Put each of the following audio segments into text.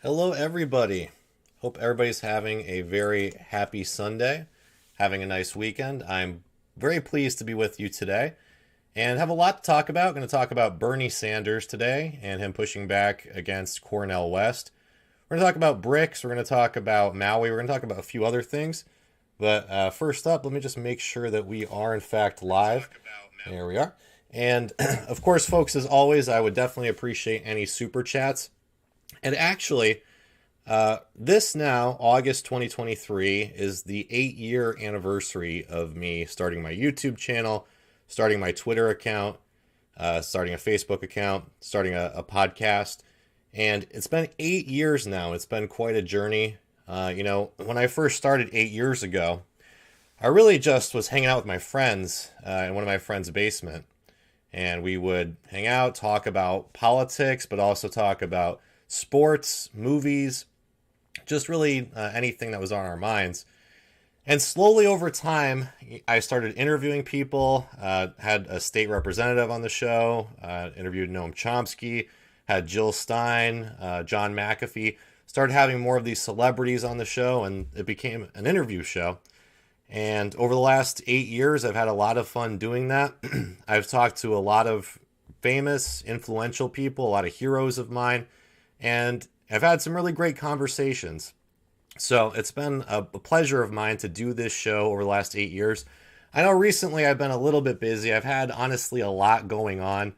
Hello, everybody. Hope everybody's having a very happy Sunday, having a nice weekend. I'm very pleased to be with you today and have a lot to talk about. I'm going to talk about Bernie Sanders today and him pushing back against Cornel West. We're going to talk about Brics. We're going to talk about Maui. We're going to talk about a few other things. But first up, let me just make sure that we are, in fact, live. There we are. And of course, folks, as always, I would definitely appreciate any super chats. And actually, this now, August 2023, is the 8-year anniversary of me starting my YouTube channel, starting my Twitter account, starting a Facebook account, starting a podcast. And it's been 8 years now. It's been quite a journey. When I first started 8 years ago, I really just was hanging out with my friends in one of my friends' basement. And we would hang out, talk about politics, but also talk about sports, movies, just really anything that was on our minds. And slowly over time, I started interviewing people, had a state representative on the show, interviewed Noam Chomsky, had Jill Stein, John McAfee, started having more of these celebrities on the show, and it became an interview show. And over the last 8 years, I've had a lot of fun doing that. I've talked to a lot of famous, influential people, a lot of heroes of mine, and I've had some really great conversations. So it's been a pleasure of mine to do this show over the last 8 years. I know recently I've been a little bit busy. I've had, honestly, a lot going on.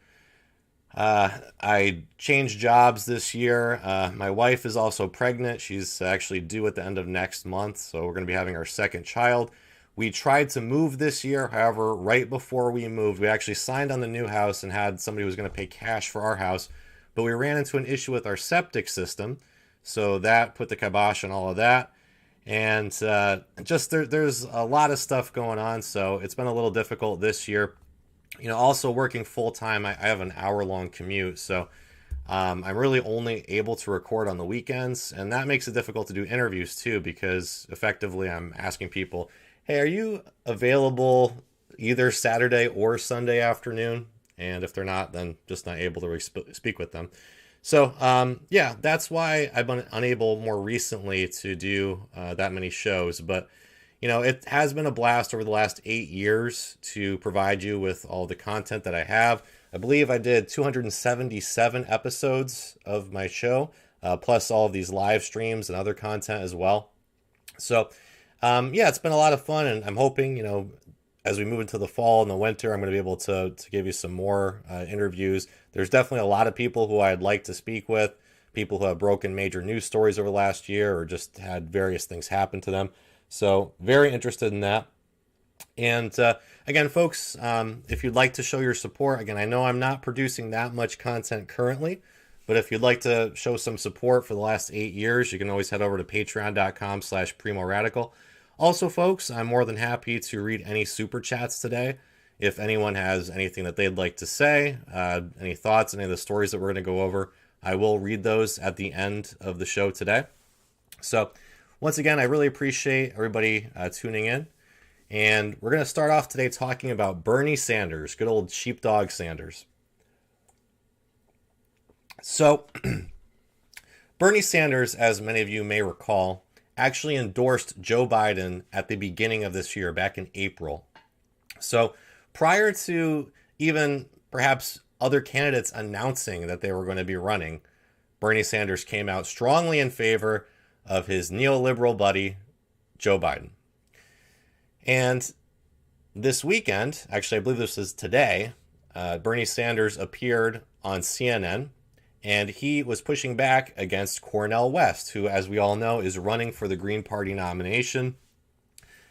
I changed jobs this year. My wife is also pregnant. She's actually due at the end of next month, so we're going to be having our second child. We tried to move this year. However, right before we moved, we actually signed on the new house and had somebody who was going to pay cash for our house. But we ran into an issue with our septic system, so that put the kibosh on all of that. And there's a lot of stuff going on, so it's been a little difficult this year. Also working full time, I have an hour-long commute, so I'm really only able to record on the weekends, and that makes it difficult to do interviews too, because effectively I'm asking people, hey, are you available either Saturday or Sunday afternoon? And if they're not, then just not able to speak with them. So, that's why I've been unable more recently to do that many shows. But, it has been a blast over the last 8 years to provide you with all the content that I have. I believe I did 277 episodes of my show, plus all of these live streams and other content as well. So, it's been a lot of fun, and I'm hoping, as we move into the fall and the winter, I'm going to be able to give you some more interviews. There's definitely a lot of people who I'd like to speak with, people who have broken major news stories over the last year or just had various things happen to them. So very interested in that. And again, folks, if you'd like to show your support, again, I know I'm not producing that much content currently, but if you'd like to show some support for the last 8 years, you can always head over to patreon.com/Primo Radical. Also, folks, I'm more than happy to read any super chats today. If anyone has anything that they'd like to say, any thoughts, any of the stories that we're going to go over, I will read those at the end of the show today. So, once again, I really appreciate everybody tuning in. And we're going to start off today talking about Bernie Sanders, good old sheepdog Sanders. So, Bernie Sanders, as many of you may recall, actually endorsed Joe Biden at the beginning of this year, back in April. So prior to even perhaps other candidates announcing that they were going to be running, Bernie Sanders came out strongly in favor of his neoliberal buddy, Joe Biden. And this weekend, actually I believe this is today, Bernie Sanders appeared on CNN, and he was pushing back against Cornel West, who, as we all know, is running for the Green Party nomination.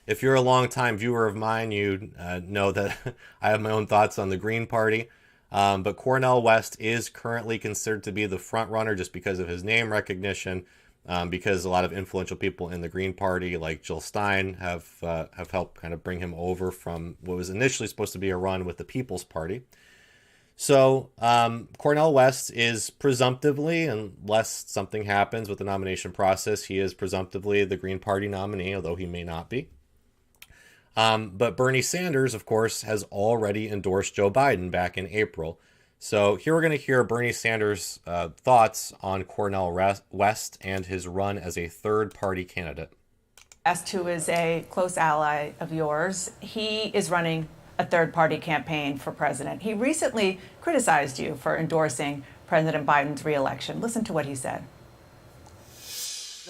If you're a longtime viewer of mine, you know that I have my own thoughts on the Green Party. But Cornel West is currently considered to be the front runner just because of his name recognition, because a lot of influential people in the Green Party, like Jill Stein, have helped kind of bring him over from what was initially supposed to be a run with the People's Party. So Cornel West is presumptively, unless something happens with the nomination process, he is presumptively the Green Party nominee, although he may not be. But Bernie Sanders, of course, has already endorsed Joe Biden back in April. So here we're going to hear Bernie Sanders' thoughts on Cornel West and his run as a third-party candidate. West, who is a close ally of yours, he is running a third-party campaign for president. He recently criticized you for endorsing President Biden's reelection. Listen to what he said.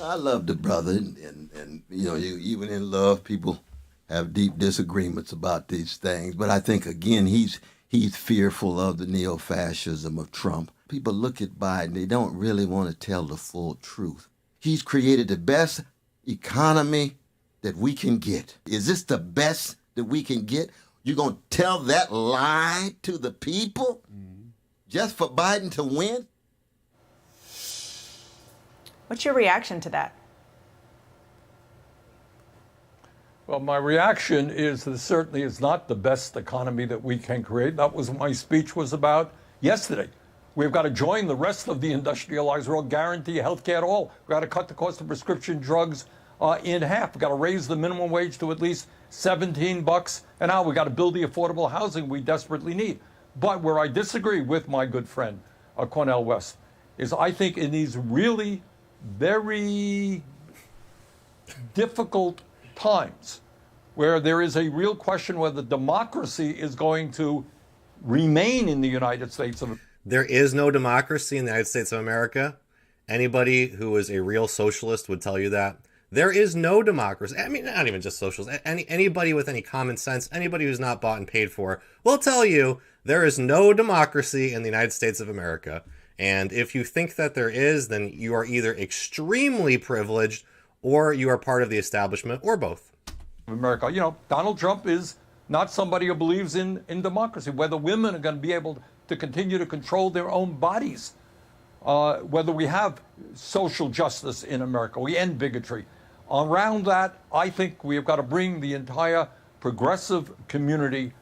I love the brother, and even in love, people have deep disagreements about these things. But I think, again, he's fearful of the neo-fascism of Trump. People look at Biden, they don't really want to tell the full truth. He's created the best economy that we can get. Is this the best that we can get? You're going to tell that lie to the people just for Biden to win? What's your reaction to that? Well, my reaction is that certainly is not the best economy that we can create. That was what my speech was about yesterday. We've got to join the rest of the industrialized world, guarantee health care to all. We've got to cut the cost of prescription drugs in half. We've got to raise the minimum wage to at least $17 an hour. We've got to build the affordable housing we desperately need. But where I disagree with my good friend, Cornel West, is I think in these really very difficult times where there is a real question whether democracy is going to remain in the United States of America. There is no democracy in the United States of America. Anybody who is a real socialist would tell you that. There is no democracy. I mean, not even just socialists. Anybody with any common sense, anybody who's not bought and paid for, will tell you there is no democracy in the United States of America. And if you think that there is, then you are either extremely privileged or you are part of the establishment, or both. America. You know, Donald Trump is not somebody who believes in democracy, whether women are going to be able to continue to control their own bodies, whether we have social justice in America, we end bigotry. Around that, I think we have got to bring the entire progressive community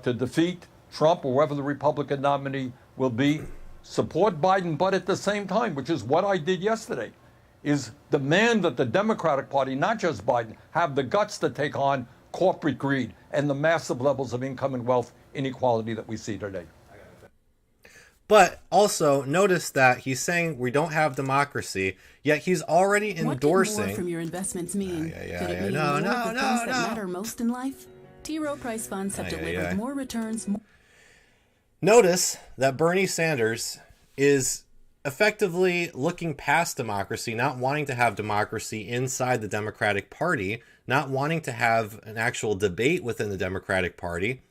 to defeat Trump or whoever the Republican nominee will be, support Biden, but at the same time, which is what I did yesterday, is demand that the Democratic Party, not just Biden, have the guts to take on corporate greed and the massive levels of income and wealth inequality that we see today. But also notice that he's saying we don't have democracy, yet he's already endorsing. What can more from your investments mean? Could it mean No, more no, of the no, things that no. matter most in life? T. Rowe Price funds have delivered more returns. Notice that Bernie Sanders is effectively looking past democracy, not wanting to have democracy inside the Democratic Party, not wanting to have an actual debate within the Democratic Party,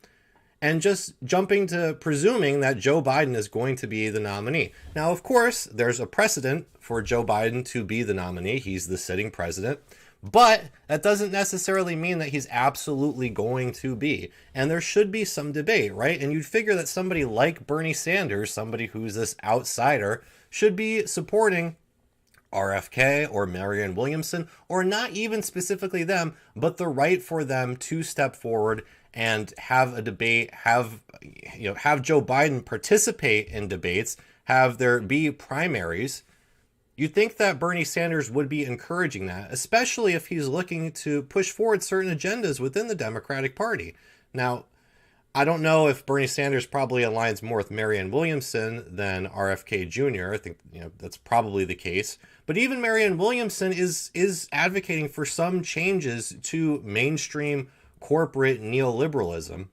and just jumping to presuming that Joe Biden is going to be the nominee. Now, of course, there's a precedent for Joe Biden to be the nominee. He's the sitting president. But that doesn't necessarily mean that he's absolutely going to be. And there should be some debate, right? And you'd figure that somebody like Bernie Sanders, somebody who's this outsider, should be supporting RFK or Marianne Williamson, or not even specifically them, but the right for them to step forward and have a debate, have Joe Biden participate in debates, have there be primaries. You'd think that Bernie Sanders would be encouraging that, especially if he's looking to push forward certain agendas within the Democratic Party. Now, I don't know if Bernie Sanders probably aligns more with Marianne Williamson than RFK Jr. I think that's probably the case. But even Marianne Williamson is advocating for some changes to mainstream corporate neoliberalism.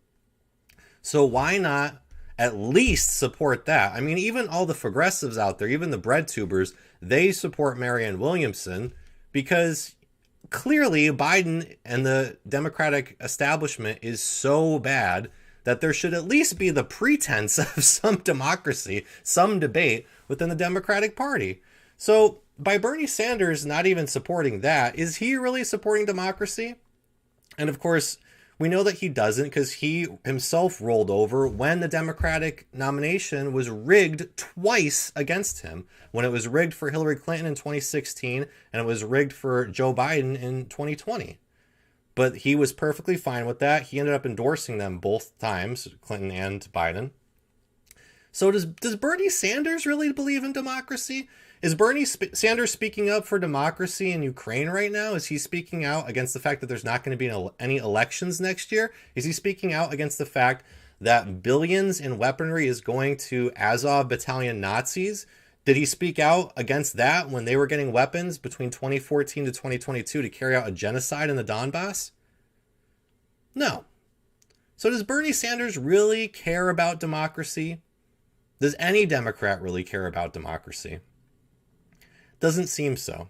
So why not at least support that? I mean, even all the progressives out there, even the bread tubers, they support Marianne Williamson because clearly Biden and the Democratic establishment is so bad that there should at least be the pretense of some democracy, some debate within the Democratic Party. So by Bernie Sanders not even supporting that, is he really supporting democracy? And of course, we know that he doesn't because he himself rolled over when the Democratic nomination was rigged twice against him. When it was rigged for Hillary Clinton in 2016 and it was rigged for Joe Biden in 2020. But he was perfectly fine with that. He ended up endorsing them both times, Clinton and Biden. So does Bernie Sanders really believe in democracy? Is Bernie Sanders speaking up for democracy in Ukraine right now? Is he speaking out against the fact that there's not going to be any elections next year? Is he speaking out against the fact that billions in weaponry is going to Azov battalion Nazis? Did he speak out against that when they were getting weapons between 2014 to 2022 to carry out a genocide in the Donbass? No. So does Bernie Sanders really care about democracy? Does any Democrat really care about democracy? Doesn't seem so.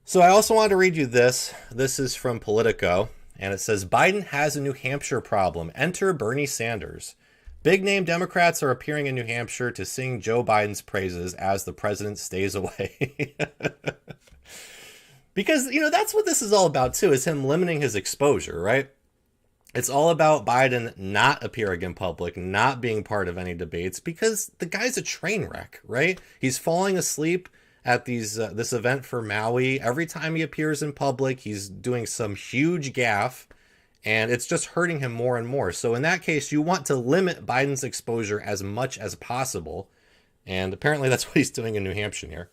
So I also wanted to read you this. This is from Politico, and it says, Biden has a New Hampshire problem. Enter Bernie Sanders. Big name Democrats are appearing in New Hampshire to sing Joe Biden's praises as the president stays away. Because, that's what this is all about too, is him limiting his exposure, right? It's all about Biden not appearing in public, not being part of any debates, because the guy's a train wreck, right? He's falling asleep at this event for Maui. Every time he appears in public, he's doing some huge gaffe, and it's just hurting him more and more. So in that case, you want to limit Biden's exposure as much as possible, and apparently that's what he's doing in New Hampshire here.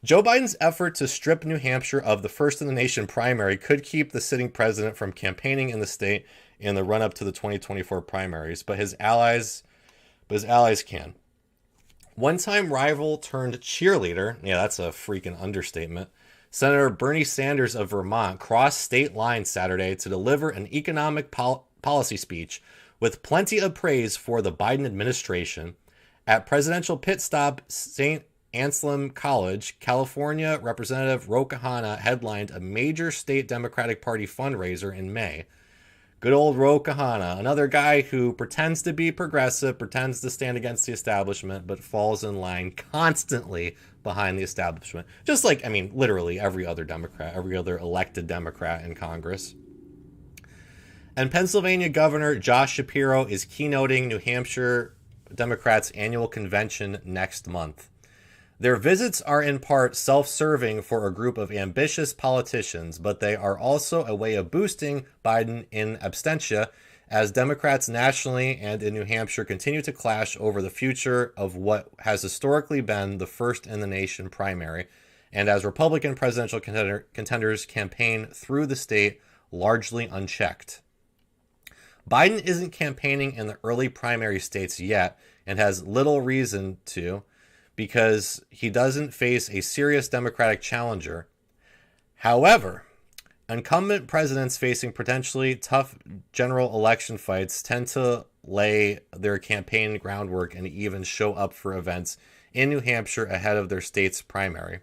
Joe Biden's effort to strip New Hampshire of the first-in-the-nation primary could keep the sitting president from campaigning in the state in the run-up to the 2024 primaries, but his allies can. One-time rival turned cheerleader, yeah, that's a freaking understatement, Senator Bernie Sanders of Vermont crossed state lines Saturday to deliver an economic policy speech with plenty of praise for the Biden administration. At presidential pit stop St. Anselm College, California, Representative Ro Khanna headlined a major state Democratic Party fundraiser in May. Good old Ro Khanna, another guy who pretends to be progressive, pretends to stand against the establishment, but falls in line constantly behind the establishment. Just like, literally every other Democrat, every other elected Democrat in Congress. And Pennsylvania Governor Josh Shapiro is keynoting New Hampshire Democrats' annual convention next month. Their visits are in part self-serving for a group of ambitious politicians, but they are also a way of boosting Biden in absentia as Democrats nationally and in New Hampshire continue to clash over the future of what has historically been the first-in-the-nation primary, and as Republican presidential contenders campaign through the state largely unchecked. Biden isn't campaigning in the early primary states yet and has little reason to, because he doesn't face a serious Democratic challenger. However, incumbent presidents facing potentially tough general election fights tend to lay their campaign groundwork and even show up for events in New Hampshire ahead of their state's primary.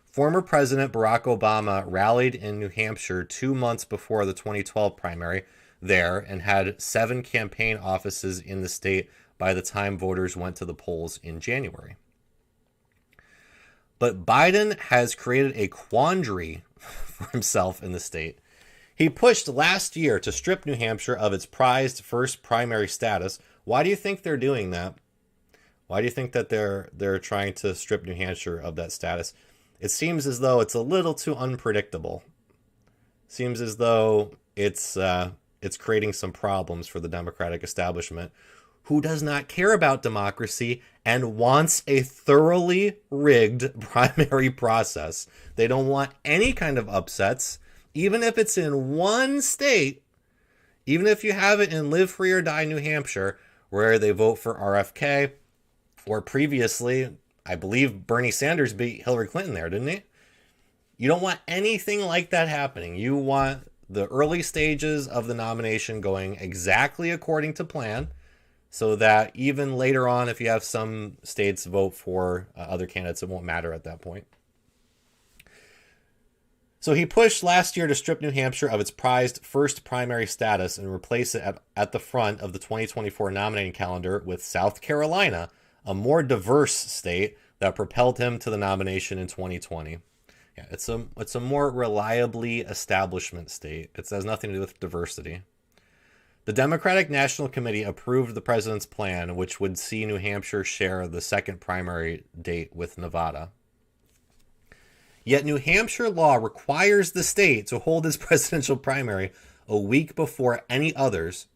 Former President Barack Obama rallied in New Hampshire 2 months before the 2012 primary there and had 7 campaign offices in the state by the time voters went to the polls in January. But Biden has created a quandary for himself in the state. He pushed last year to strip New Hampshire of its prized first primary status. Why do you think they're doing that? Why do you think that they're trying to strip New Hampshire of that status? It seems as though it's a little too unpredictable. Seems as though it's creating some problems for the Democratic establishment, who does not care about democracy and wants a thoroughly rigged primary process. They don't want any kind of upsets, even if it's in one state, even if you have it in Live Free or Die, New Hampshire, where they vote for RFK, or previously, I believe Bernie Sanders beat Hillary Clinton there, didn't he? You don't want anything like that happening. You want the early stages of the nomination going exactly according to plan, so that even later on, if you have some states vote for other candidates, it won't matter at that point. So he pushed last year to strip New Hampshire of its prized first primary status and replace it at the front of the 2024 nominating calendar with South Carolina, a more diverse state that propelled him to the nomination in 2020. Yeah, it's a more reliably establishment state. It has nothing to do with diversity. The Democratic National Committee approved the president's plan, which would see New Hampshire share the second primary date with Nevada. Yet New Hampshire law requires the state to hold its presidential primary a week before any others,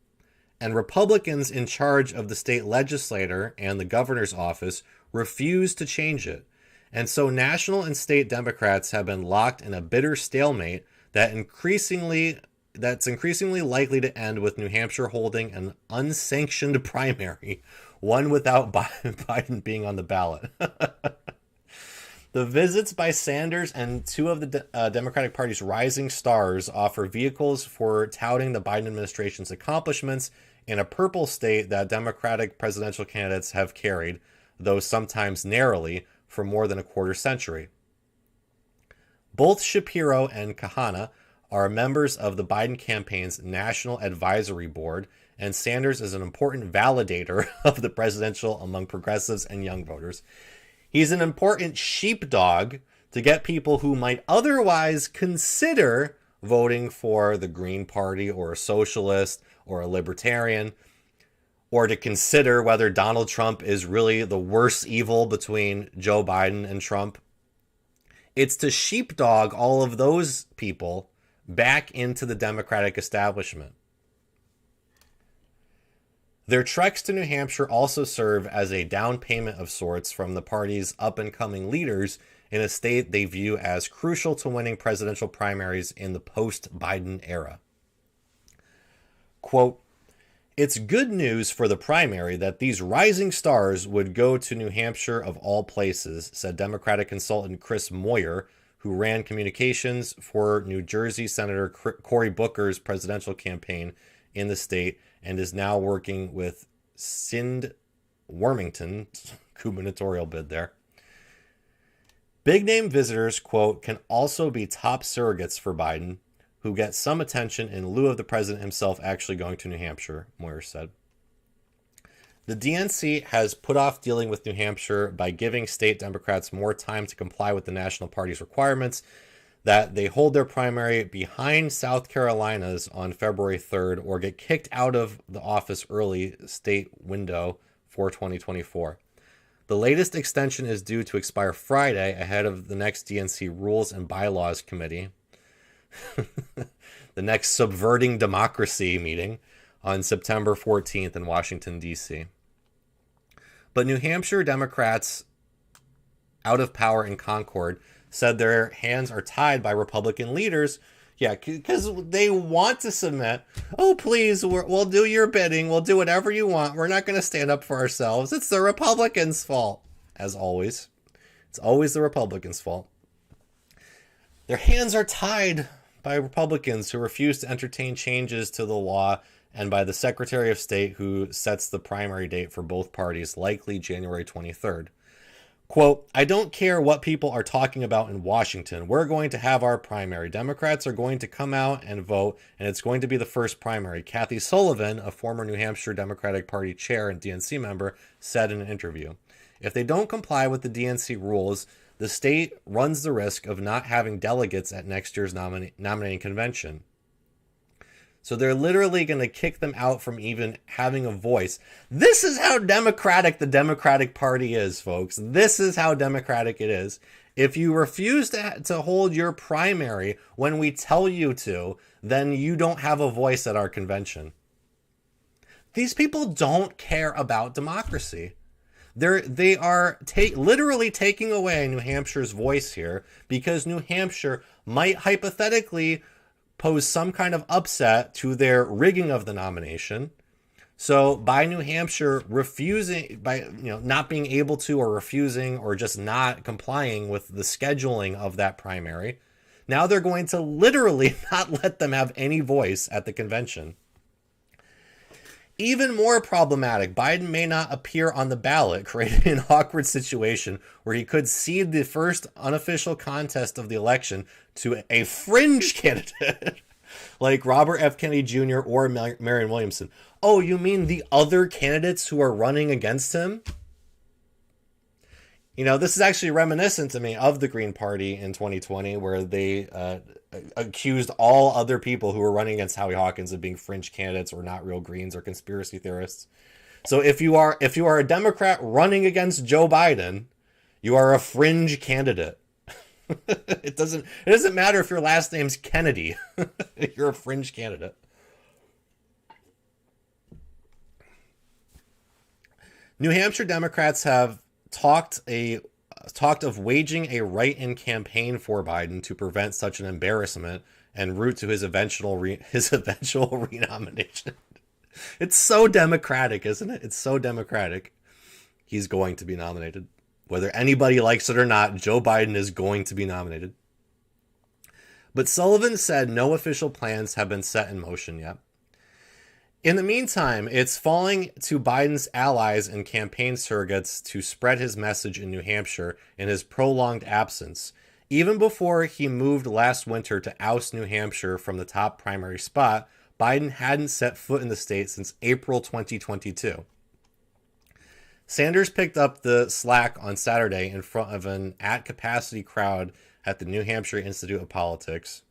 and Republicans in charge of the state legislature and the governor's office refuse to change it. And so national and state Democrats have been locked in a bitter stalemate that increasingly that's increasingly likely to end with New Hampshire holding an unsanctioned primary, one without Biden being on the ballot. The visits by Sanders and two of the Democratic Party's rising stars offer vehicles for touting the Biden administration's accomplishments in a purple state that Democratic presidential candidates have carried, though sometimes narrowly, for more than a quarter century. Both Shapiro and Kahana are members of the Biden campaign's National Advisory Board, and Sanders is an important validator of the presidential among progressives and young voters. He's an important sheepdog to get people who might otherwise consider voting for the Green Party or a socialist or a libertarian, or to consider whether Donald Trump is really the worst evil between Joe Biden and Trump. It's to sheepdog all of those people back into the Democratic establishment. Their treks to New Hampshire also serve as a down payment of sorts from the party's up-and-coming leaders in a state they view as crucial to winning presidential primaries in the post-Biden era. Quote, "It's good news for the primary that these rising stars would go to New Hampshire of all places," said Democratic consultant Chris Moyer, who ran communications for New Jersey Senator Cory Booker's presidential campaign in the state and is now working with Sind Wormington, gubernatorial bid there. Big name visitors, quote, "can also be top surrogates for Biden, who get some attention in lieu of the president himself actually going to New Hampshire," Moyer said. The DNC has put off dealing with New Hampshire by giving state Democrats more time to comply with the national party's requirements that they hold their primary behind South Carolina's on February 3rd or get kicked out of the office early state window for 2024. The latest extension is due to expire Friday ahead of the next DNC Rules and Bylaws Committee, the next Subverting Democracy meeting on September 14th in Washington, D.C. But New Hampshire Democrats out of power in Concord said their hands are tied by Republican leaders. Yeah, because they want to submit. Oh, please, we'll do your bidding. We'll do whatever you want. We're not going to stand up for ourselves. It's the Republicans' fault, as always. It's always the Republicans' fault. Their hands are tied by Republicans who refuse to entertain changes to the law and by the Secretary of State who sets the primary date for both parties, likely January 23rd. Quote, "I don't care what people are talking about in Washington. We're going to have our primary. Democrats are going to come out and vote, and it's going to be the first primary," Kathy Sullivan, a former New Hampshire Democratic Party chair and DNC member, said in an interview. "If they don't comply with the DNC rules, the state runs the risk of not having delegates at next year's nominating convention." So they're literally going to kick them out from even having a voice. This is how democratic the Democratic Party is, folks. This is how democratic it is. If you refuse to hold your primary when we tell you to, then you don't have a voice at our convention. These people don't care about democracy. They are literally taking away New Hampshire's voice here because New Hampshire might hypothetically pose some kind of upset to their rigging of the nomination. So by New Hampshire not being able to or refusing or just not complying with the scheduling of that primary, now they're going to literally not let them have any voice at the convention. Even more problematic, Biden may not appear on the ballot, creating an awkward situation where he could cede the first unofficial contest of the election to a fringe candidate like Robert F. Kennedy Jr. or Marianne Williamson. Oh, you mean the other candidates who are running against him? You know, this is actually reminiscent to me of the Green Party in 2020, where they accused all other people who were running against Howie Hawkins of being fringe candidates or not real Greens or conspiracy theorists. So if you are a Democrat running against Joe Biden, you are a fringe candidate. It doesn't matter if your last name's Kennedy. You're a fringe candidate. New Hampshire Democrats have talked of waging a write-in campaign for Biden to prevent such an embarrassment and root to his eventual renomination. It's so democratic, isn't it? It's so democratic. He's going to be nominated. Whether anybody likes it or not, Joe Biden is going to be nominated. But Sullivan said no official plans have been set in motion yet. In the meantime, it's falling to Biden's allies and campaign surrogates to spread his message in New Hampshire in his prolonged absence, even before he moved last winter to oust New Hampshire from the top primary spot. Biden hadn't set foot in the state since April 2022. Sanders picked up the slack on Saturday in front of an at-capacity crowd at the New Hampshire Institute of Politics.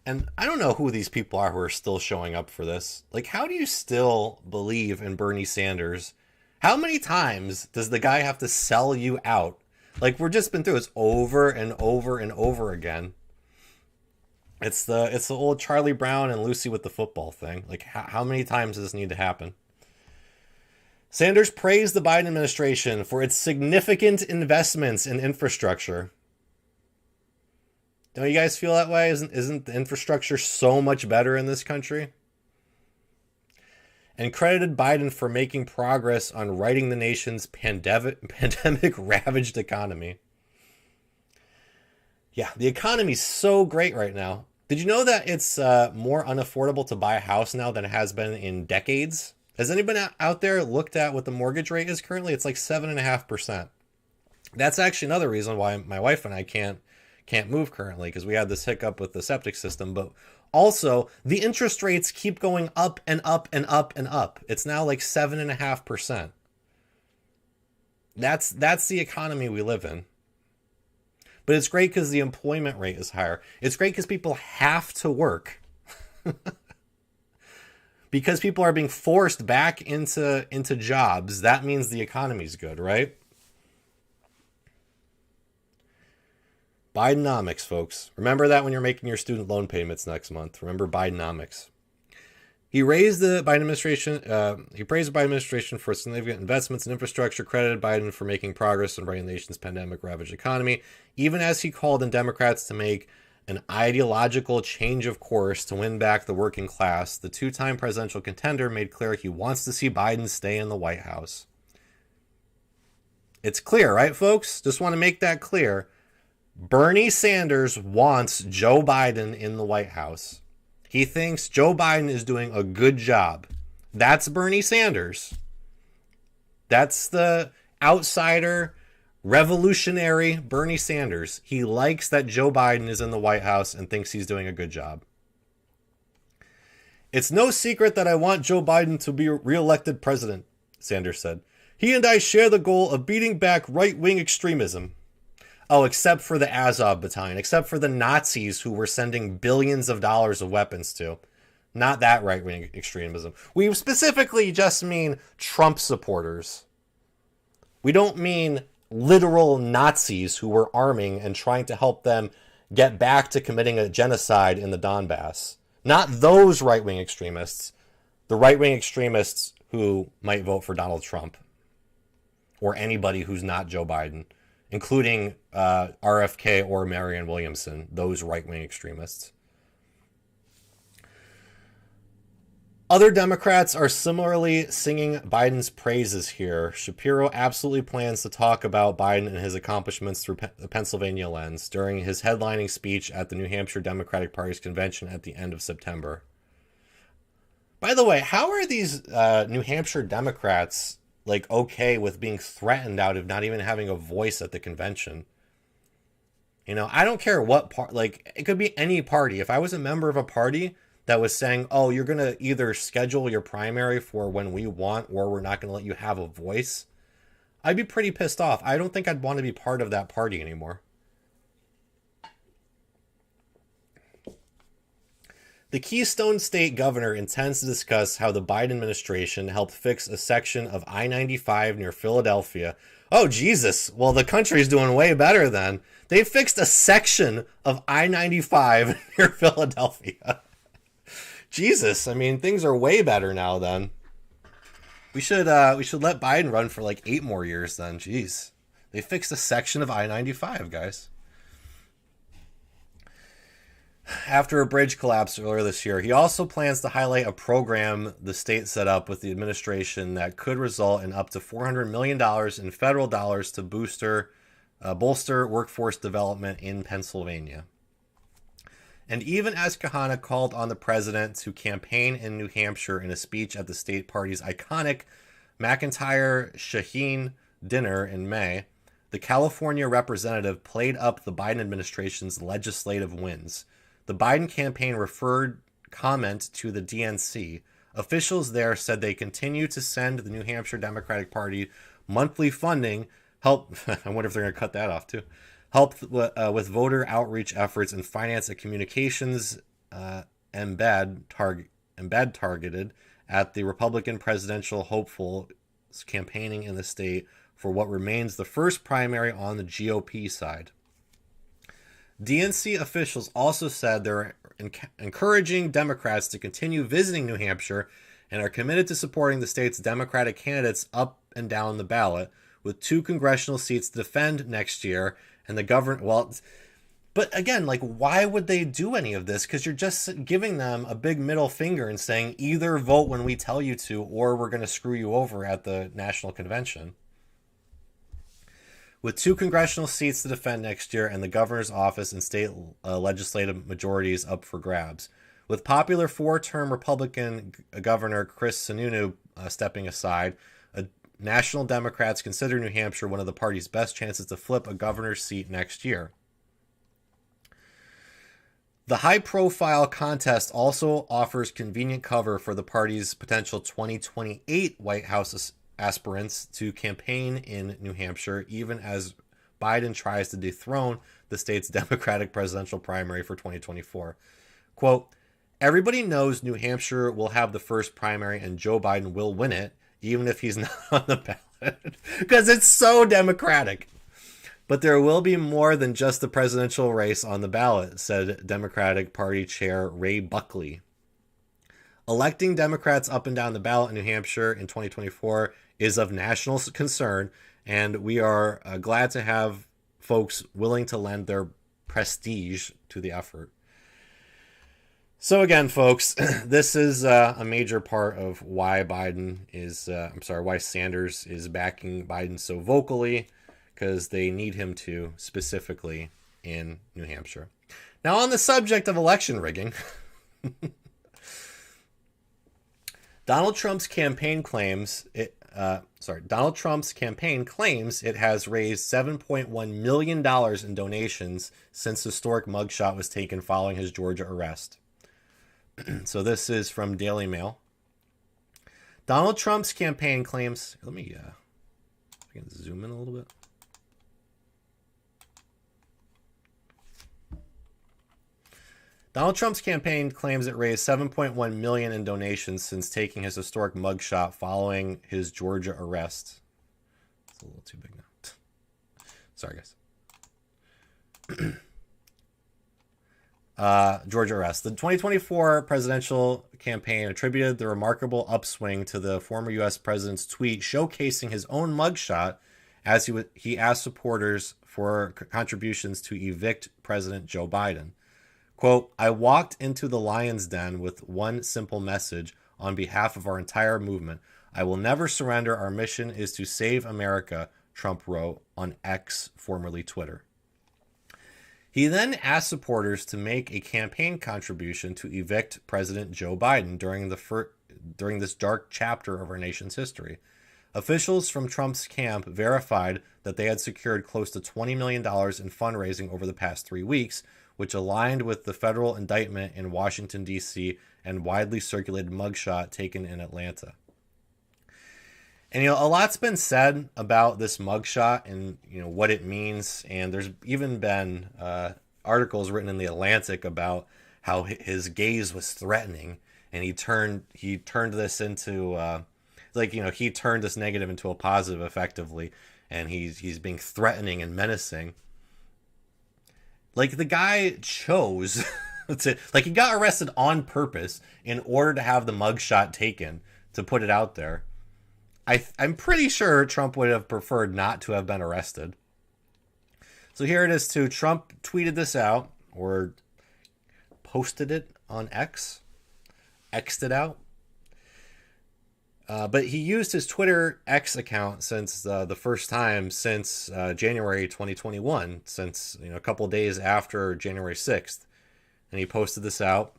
And I don't know who these people are who are still showing up for this. Like, how do you still believe in Bernie Sanders? How many times does the guy have to sell you out? Like, we've just been through this over and over and over again. It's the old Charlie Brown and Lucy with the football thing. Like, how many times does this need to happen? Sanders praised the Biden administration for its significant investments in infrastructure. Don't you guys feel that way? Isn't the infrastructure so much better in this country? And credited Biden for making progress on righting the nation's pandemic-ravaged economy. Yeah, the economy's so great right now. Did you know that it's more unaffordable to buy a house now than it has been in decades? Has anybody out there looked at what the mortgage rate is currently? It's like 7.5%. That's actually another reason why my wife and I can't move currently, because we had this hiccup with the septic system. But also, the interest rates keep going up and up and up and up. It's now like 7.5%. That's the economy we live in. But it's great because the employment rate is higher. It's great because people have to work. Because people are being forced back into jobs. That means the economy's good, right? Bidenomics, folks. Remember that when you're making your student loan payments next month. Remember Bidenomics. He praised the Biden administration for significant investments in infrastructure, credited Biden for making progress in righting the nation's pandemic-ravaged economy, even as he called on Democrats to make an ideological change of course to win back the working class. The two-time presidential contender made clear he wants to see Biden stay in the White House. It's clear, right, folks? Just want to make that clear. Bernie Sanders wants Joe Biden in the White House. He thinks Joe Biden is doing a good job. That's Bernie Sanders. That's the outsider, revolutionary Bernie Sanders. He likes that Joe Biden is in the White House and thinks he's doing a good job. It's no secret that I want Joe Biden to be reelected president, Sanders said. He and I share the goal of beating back right-wing extremism. Oh, except for the Azov battalion, except for the Nazis who were sending billions of dollars of weapons to. Not that right-wing extremism. We specifically just mean Trump supporters. We don't mean literal Nazis who were arming and trying to help them get back to committing a genocide in the Donbass. Not those right-wing extremists. The right-wing extremists who might vote for Donald Trump. Or anybody who's not Joe Biden. Including RFK or Marianne Williamson, those right-wing extremists. Other Democrats are similarly singing Biden's praises here. Shapiro absolutely plans to talk about Biden and his accomplishments through the Pennsylvania lens during his headlining speech at the New Hampshire Democratic Party's convention at the end of September. By the way, how are these New Hampshire Democrats okay with being threatened out of not even having a voice at the convention? You know, I don't care what part, it could be any party. If I was a member of a party that was saying, oh, you're going to either schedule your primary for when we want, or we're not going to let you have a voice, I'd be pretty pissed off. I don't think I'd want to be part of that party anymore. The Keystone State governor intends to discuss how the Biden administration helped fix a section of I-95 near Philadelphia. Oh, Jesus. Well, the country's doing way better then. They fixed a section of I-95 near Philadelphia. Jesus. I mean, things are way better now then. We should let Biden run for 8 more years then. Jeez. They fixed a section of I-95, guys. after a bridge collapse earlier this year. He also plans to highlight a program the state set up with the administration that could result in up to $400 million in federal dollars to bolster workforce development in Pennsylvania. And even as Kahana called on the president to campaign in New Hampshire in a speech at the state party's iconic McIntyre-Shaheen dinner in May, the California representative played up the Biden administration's legislative wins. The Biden campaign referred comment to the DNC. Officials there said they continue to send the New Hampshire Democratic Party monthly funding, help, I wonder if they're going to cut that off too, help with voter outreach efforts and finance a communications embed targeted at the Republican presidential hopefuls campaigning in the state for what remains the first primary on the GOP side. DNC officials also said they're encouraging Democrats to continue visiting New Hampshire and are committed to supporting the state's Democratic candidates up and down the ballot, with 2 congressional seats to defend next year. And the governor, well, but again, like, why would they do any of this? Because you're just giving them a big middle finger and saying either vote when we tell you to, or we're going to screw you over at the national convention. With 2 congressional seats to defend next year and the governor's office and state legislative majorities up for grabs. With popular 4-term Republican Governor Chris Sununu stepping aside, National Democrats consider New Hampshire one of the party's best chances to flip a governor's seat next year. The high-profile contest also offers convenient cover for the party's potential 2028 White House aspirants to campaign in New Hampshire, even as Biden tries to dethrone the state's Democratic presidential primary for 2024. Quote, everybody knows New Hampshire will have the first primary and Joe Biden will win it, even if he's not on the ballot, because it's so Democratic. But there will be more than just the presidential race on the ballot, said Democratic Party Chair Ray Buckley. Electing Democrats up and down the ballot in New Hampshire in 2024 is of national concern, and we are glad to have folks willing to lend their prestige to the effort. So again, folks, this is a major part of why why Sanders is backing Biden so vocally, because they need him to, specifically in New Hampshire. Now, on the subject of election rigging, Donald Trump's campaign claims it has raised $7.1 million in donations since historic mugshot was taken following his Georgia arrest. So this is from Daily Mail. Donald Trump's campaign claims... Let me I can zoom in a little bit. Donald Trump's campaign claims it raised $7.1 million in donations since taking his historic mugshot following his Georgia arrest. It's a little too big now. Sorry, guys. Georgia arrest. The 2024 presidential campaign attributed the remarkable upswing to the former U.S. president's tweet showcasing his own mugshot as he asked supporters for contributions to evict President Joe Biden. Quote, I walked into the lion's den with one simple message on behalf of our entire movement. I will never surrender. Our mission is to save America, Trump wrote on X, formerly Twitter. He then asked supporters to make a campaign contribution to evict President Joe Biden during this dark chapter of our nation's history. Officials from Trump's camp verified that they had secured close to $20 million in fundraising over the past 3 weeks, which aligned with the federal indictment in Washington, D.C. and widely circulated mugshot taken in Atlanta. And, a lot's been said about this mugshot and, what it means. And there's even been articles written in The Atlantic about how his gaze was threatening. And he turned this into, he turned this negative into a positive effectively. And he's being threatening and menacing. Like, the guy chose to, he got arrested on purpose in order to have the mugshot taken, to put it out there. I'm pretty sure Trump would have preferred not to have been arrested. So here it is too. Trump tweeted this out, or posted it on X, X'd it out. But he used his Twitter X account since the first time since January 2021, since a couple of days after January 6th. And he posted this out.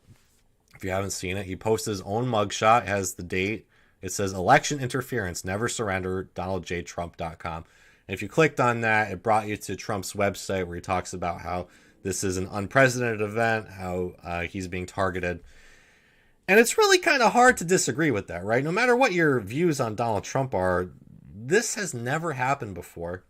If you haven't seen it, he posted his own mugshot, has the date. It says election interference, never surrender, DonaldJTrump.com. And if you clicked on that, it brought you to Trump's website where he talks about how this is an unprecedented event, how he's being targeted. And it's really kind of hard to disagree with that, right? No matter what your views on Donald Trump are, this has never happened before.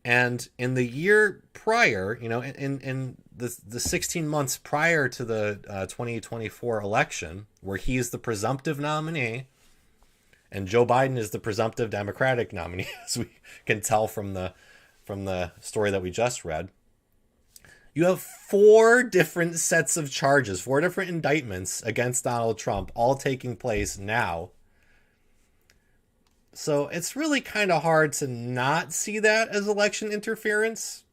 And in the year prior, in the 16 months prior to the 2024 election, where he is the presumptive nominee, and Joe Biden is the presumptive Democratic nominee, as we can tell from the story that we just read, you have 4 different sets of charges, 4 different indictments against Donald Trump, all taking place now. So it's really kind of hard to not see that as election interference.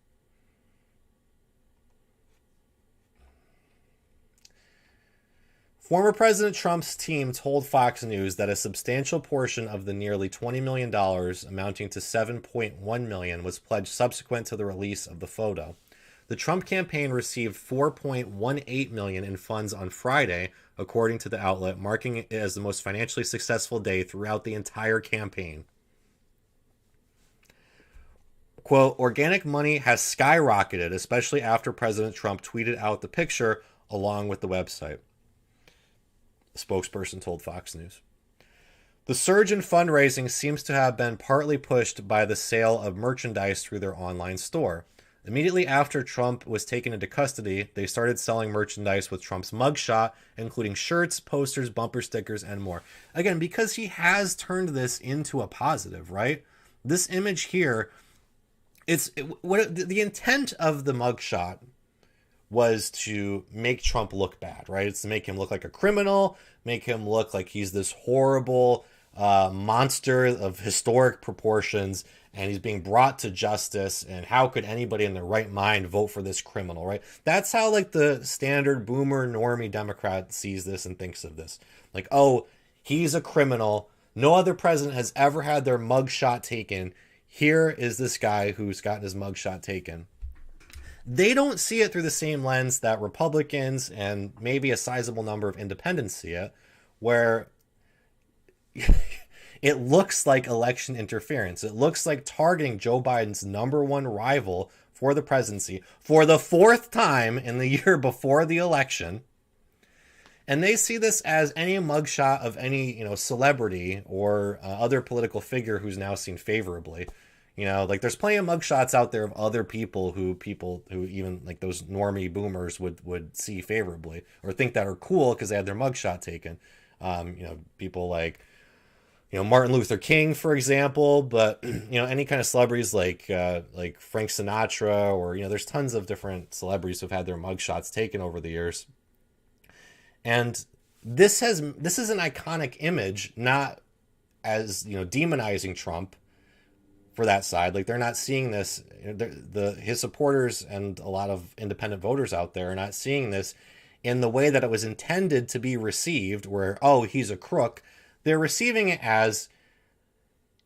Former President Trump's team told Fox News that a substantial portion of the nearly $20 million, amounting to $7.1 million, was pledged subsequent to the release of the photo. The Trump campaign received $4.18 million in funds on Friday, according to the outlet, marking it as the most financially successful day throughout the entire campaign. Quote, organic money has skyrocketed, especially after President Trump tweeted out the picture along with the website. The spokesperson told Fox News. The surge in fundraising seems to have been partly pushed by the sale of merchandise through their online store. Immediately after Trump was taken into custody, they started selling merchandise with Trump's mugshot, including shirts, posters, bumper stickers, and more. Again, because he has turned this into a positive, right? This image here, the intent of the mugshot was to make Trump look bad, right? It's to make him look like a criminal, make him look like he's this horrible monster of historic proportions, and he's being brought to justice, and how could anybody in their right mind vote for this criminal, right? That's how like the standard boomer normie Democrat sees this and thinks of this. Like, oh, he's a criminal. No other president has ever had their mugshot taken. Here is this guy who's gotten his mugshot taken. They don't see it through the same lens that Republicans and maybe a sizable number of independents see it, where it looks like election interference. It looks like targeting Joe Biden's number one rival for the presidency for the 4th time in the year before the election. And they see this as any mugshot of any, celebrity or other political figure who's now seen favorably. Like there's plenty of mugshots out there of other people who even like those normie boomers would see favorably or think that are cool because they had their mugshot taken. People like, Martin Luther King, for example, but, any kind of celebrities like Frank Sinatra or, there's tons of different celebrities who've had their mugshots taken over the years. And this is an iconic image, not as, demonizing Trump for that side. Like they're not seeing this, his supporters and a lot of independent voters out there are not seeing this in the way that it was intended to be received, where, oh, he's a crook. They're receiving it as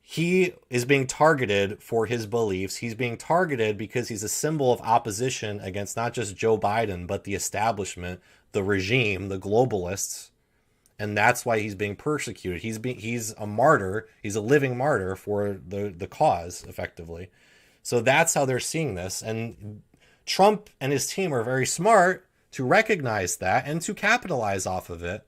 he is being targeted for his beliefs. He's being targeted because he's a symbol of opposition against not just Joe Biden, but the establishment, the regime, the globalists. And that's why he's being persecuted. He's a martyr. He's a living martyr for the cause, effectively. So that's how they're seeing this. And Trump and his team are very smart to recognize that and to capitalize off of it,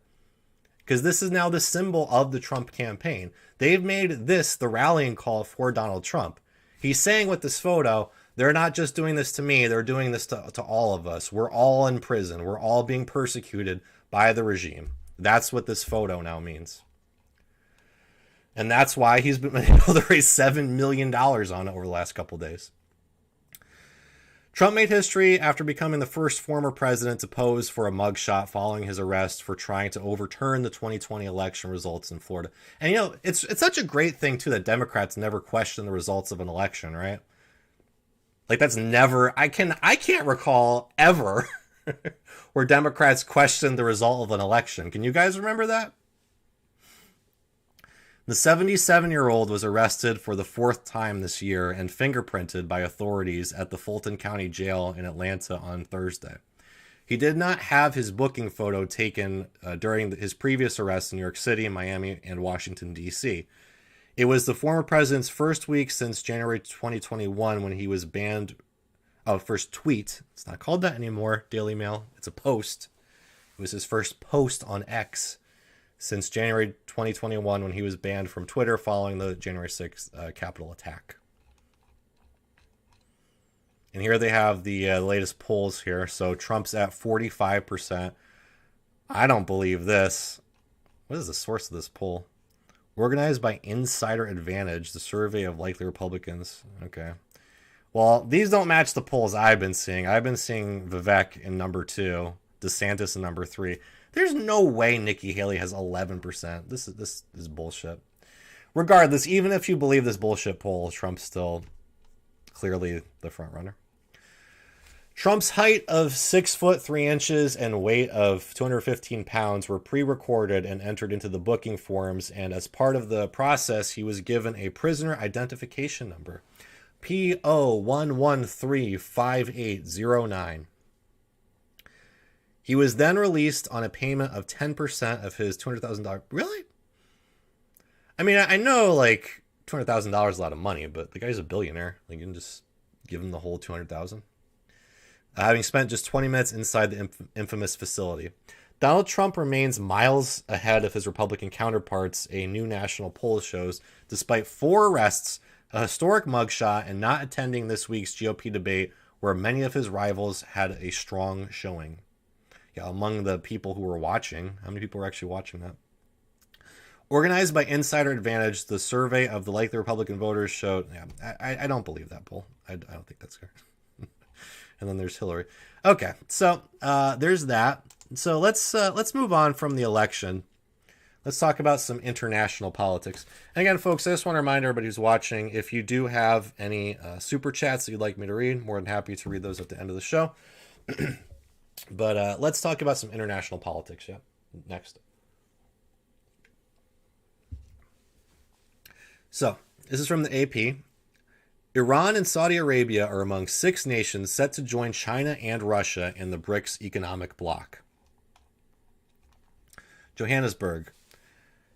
because this is now the symbol of the Trump campaign. They've made this the rallying call for Donald Trump. He's saying with this photo, they're not just doing this to me, they're doing this to all of us. We're all in prison. We're all being persecuted by the regime. That's what this photo now means. And that's why he's been able to raise $7 million on it over the last couple of days. Trump made history after becoming the first former president to pose for a mugshot following his arrest for trying to overturn the 2020 election results in Florida. And it's such a great thing too that Democrats never question the results of an election, right? Like that's never, I can't recall ever where Democrats questioned the result of an election. Can you guys remember that? The 77-year-old was arrested for the 4th time this year and fingerprinted by authorities at the Fulton County Jail in Atlanta on Thursday. He did not have his booking photo taken during his previous arrests in New York City, Miami, and Washington, D.C. It was the former president's first week since January 2021 when he was banned. First tweet. It's not called that anymore, Daily Mail. It's a post. It was his first post on X since January 2021 when he was banned from Twitter following the January 6th Capitol attack. And here they have the latest polls here. So Trump's at 45%. I don't believe this. What is the source of this poll? Organized by Insider Advantage, the survey of likely Republicans. Okay. Well, these don't match the polls I've been seeing. I've been seeing Vivek in number 2, DeSantis in number 3. There's no way Nikki Haley has 11%. This is bullshit. Regardless, even if you believe this bullshit poll, Trump's still clearly the front runner. Trump's height of 6 foot 3 inches and weight of 215 pounds were pre-recorded and entered into the booking forms, and as part of the process, he was given a prisoner identification number, P01135809. He was then released on a payment of 10% of his $200,000. Really? I mean, I know like $200,000 is a lot of money, but the guy's a billionaire. Like, you can just give him the whole $200,000. Having spent just 20 minutes inside the infamous facility. Donald Trump remains miles ahead of his Republican counterparts, a new national poll shows, despite 4 arrests, a historic mugshot, and not attending this week's GOP debate where many of his rivals had a strong showing. Yeah, among the people who were watching, how many people were actually watching that? Organized by Insider Advantage, the survey of the likely Republican voters showed, I don't believe that poll. I don't think that's fair. And then there's Hillary. Okay, so there's that. So let's move on from the election. Let's talk about some international politics. And again, folks, I just want to remind everybody who's watching, if you do have any super chats that you'd like me to read, more than happy to read those at the end of the show. But let's talk about some international politics. Yeah, next. So this is from the AP. Iran and Saudi Arabia are among 6 nations set to join China and Russia in the Brics economic bloc. Johannesburg.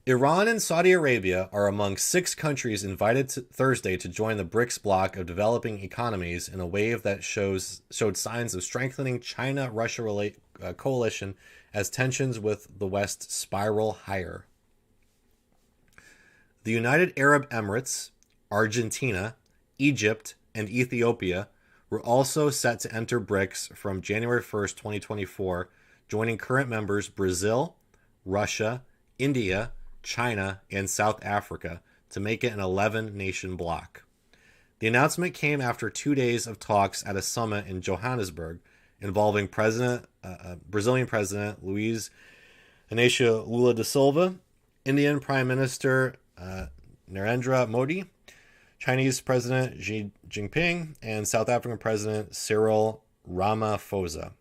Iran and Saudi Arabia are among 6 countries invited Thursday to join the Brics bloc of developing economies in a wave that showed signs of strengthening China-Russia coalition as tensions with the West spiral higher. The United Arab Emirates, Argentina, Egypt, and Ethiopia were also set to enter Brics from January 1st, 2024, joining current members Brazil, Russia, India, China, and South Africa to make it an 11-nation bloc. The announcement came after 2 days of talks at a summit in Johannesburg involving Brazilian President Luiz Inácio Lula da Silva, Indian Prime Minister Narendra Modi, Chinese President Xi Jinping, and South African President Cyril Ramaphosa.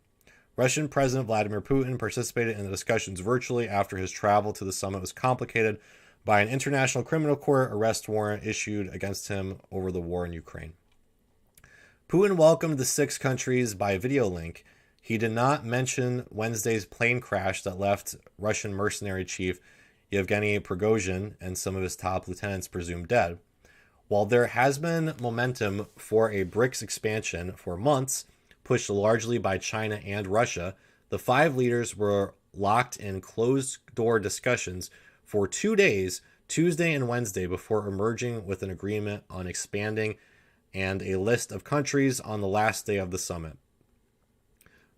Russian President Vladimir Putin participated in the discussions virtually after his travel to the summit was complicated by an international criminal court arrest warrant issued against him over the war in Ukraine. Putin welcomed the 6 countries by video link. He did not mention Wednesday's plane crash that left Russian mercenary chief Yevgeny Prigozhin and some of his top lieutenants presumed dead. While there has been momentum for a Brics expansion for months, pushed largely by China and Russia, the 5 leaders were locked in closed-door discussions for 2 days, Tuesday and Wednesday, before emerging with an agreement on expanding and a list of countries on the last day of the summit.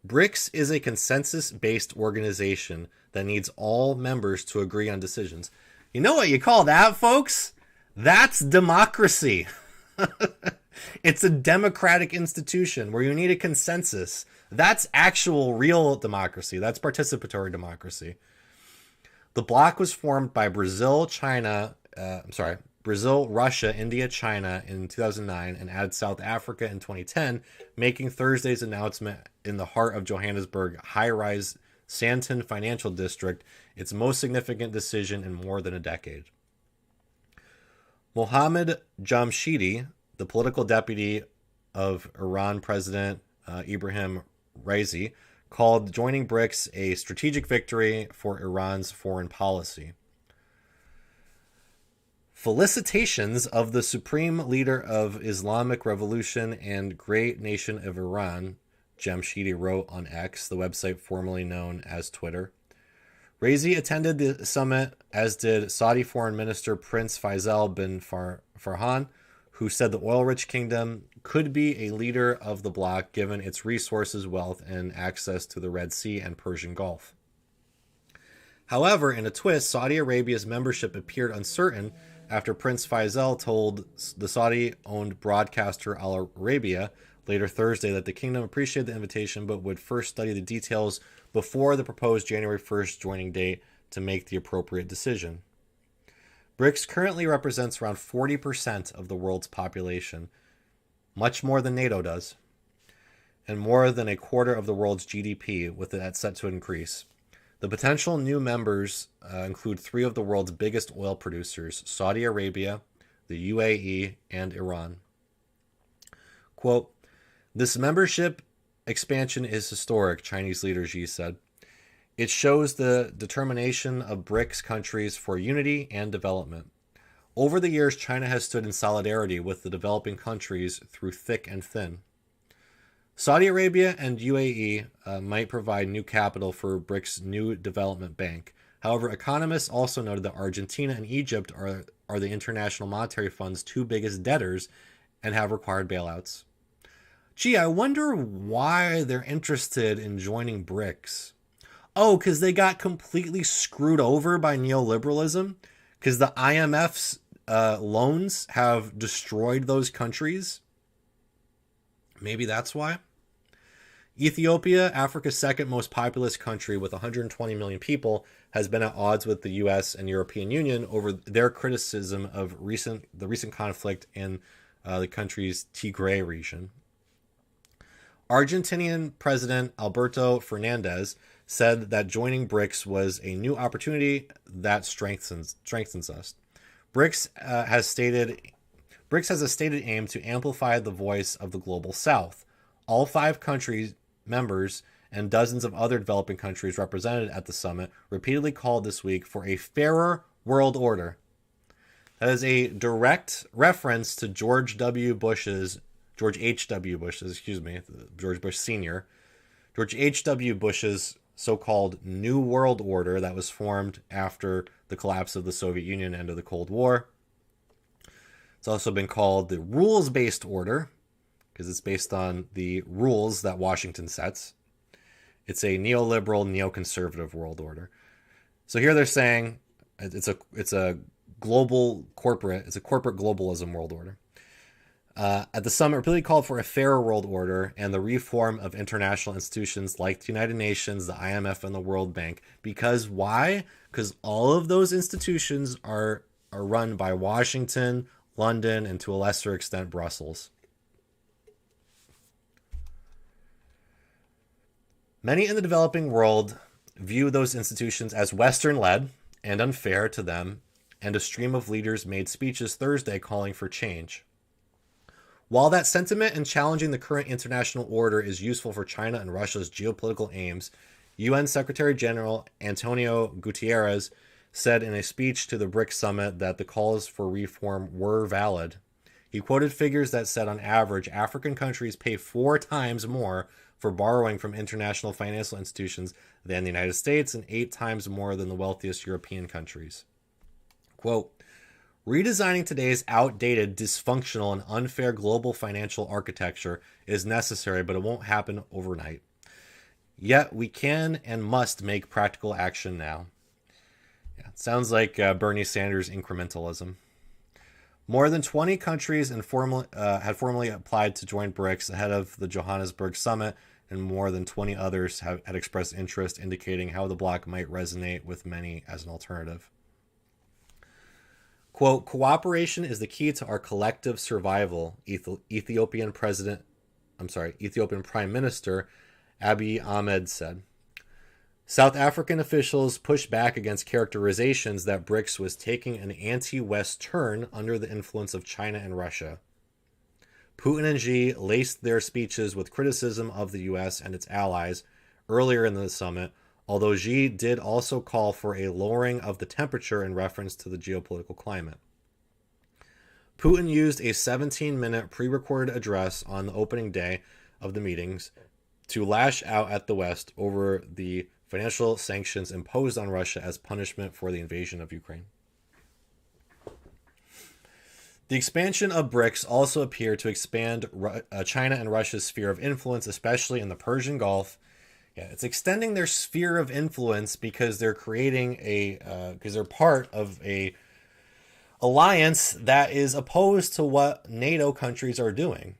Brics is a consensus-based organization that needs all members to agree on decisions. You know what you call that, folks? That's democracy. It's a democratic institution where you need a consensus. That's actual real democracy. That's participatory democracy. The bloc was formed by Brazil, Brazil, Russia, India, China in 2009, and added South Africa in 2010, making Thursday's announcement in the heart of Johannesburg high-rise Sandton Financial District its most significant decision in more than a decade. Mohammed Jamshidi, the political deputy of Iran President Ibrahim Raisi, called joining BRICS a strategic victory for Iran's foreign policy. Felicitations of the supreme leader of Islamic Revolution and great nation of Iran, Jamshidi wrote on X, the website formerly known as Twitter. Raisi attended the summit, as did Saudi Foreign Minister Prince Faisal bin Farhan, who said the oil-rich kingdom could be a leader of the bloc given its resources, wealth, and access to the Red Sea and Persian Gulf. However, in a twist, Saudi Arabia's membership appeared uncertain after Prince Faisal told the Saudi-owned broadcaster Al Arabiya later Thursday that the kingdom appreciated the invitation but would first study the details before the proposed January 1st joining date to make the appropriate decision. BRICS currently represents around 40% of the world's population, much more than NATO does, and more than a quarter of the world's GDP, with that set to increase. The potential new members include three of the world's biggest oil producers, Saudi Arabia, the UAE, and Iran. Quote, "This membership expansion is historic," Chinese leader Xi said. "It shows the determination of BRICS countries for unity and development. Over the years, China has stood in solidarity with the developing countries through thick and thin. Saudi Arabia and UAE might provide new capital for BRICS' new development bank. However, economists also noted that Argentina and Egypt are the International Monetary Fund's two biggest debtors and have required bailouts. Gee, I wonder why they're interested in joining BRICS. Oh, because they got completely screwed over by neoliberalism? Because the IMF's loans have destroyed those countries? Maybe that's why. Ethiopia, Africa's second most populous country with 120 million people, has been at odds with the US and European Union over their criticism of the recent conflict in the country's Tigray region. Argentinian President Alberto Fernandez said that joining BRICS was a new opportunity that strengthens us. BRICS has a stated aim to amplify the voice of the global South. All 5 countries members and dozens of other developing countries represented at the summit repeatedly called this week for a fairer world order. That is a direct reference to George H.W. Bush's, George Bush Sr., George H.W. Bush's so-called New World Order that was formed after the collapse of the Soviet Union and end of the Cold War. It's also been called the rules-based order because it's based on the rules that Washington sets. It's a neoliberal, neoconservative world order. So here they're saying it's a global corporate, it's a corporate globalism world order. At the summit, repeatedly called for a fairer world order and the reform of international institutions like the United Nations, the IMF, and the World Bank. Because why? Because all of those institutions are run by Washington, London, and to a lesser extent, Brussels. Many in the developing world view those institutions as Western-led and unfair to them, and a stream of leaders made speeches Thursday calling for change. While that sentiment in challenging the current international order is useful for China and Russia's geopolitical aims, UN Secretary General Antonio Guterres said in a speech to the BRICS summit that the calls for reform were valid. He quoted figures that said on average, African countries pay 4 times more for borrowing from international financial institutions than the United States and 8 times more than the wealthiest European countries. Quote, "Redesigning today's outdated, dysfunctional, and unfair global financial architecture is necessary, but it won't happen overnight. Yet we can and must make practical action now." Yeah, it sounds like Bernie Sanders incrementalism. More than 20 countries had formally applied to join BRICS ahead of the Johannesburg summit, and more than 20 others had expressed interest, indicating how the bloc might resonate with many as an alternative. Quote, cooperation is the key to our collective survival, Ethiopian Prime Minister Abiy Ahmed said. South African officials pushed back against characterizations that Brics was taking an anti-West turn under the influence of China and Russia. Putin and Xi laced their speeches with criticism of the U.S. and its allies earlier in the summit, although Xi did also call for a lowering of the temperature in reference to the geopolitical climate. Putin used a 17-minute pre-recorded address on the opening day of the meetings to lash out at the West over the financial sanctions imposed on Russia as punishment for the invasion of Ukraine. The expansion of Brics also appeared to expand China and Russia's sphere of influence, especially in the Persian Gulf. Yeah, it's extending their sphere of influence because they're creating because they're part of a alliance that is opposed to what NATO countries are doing.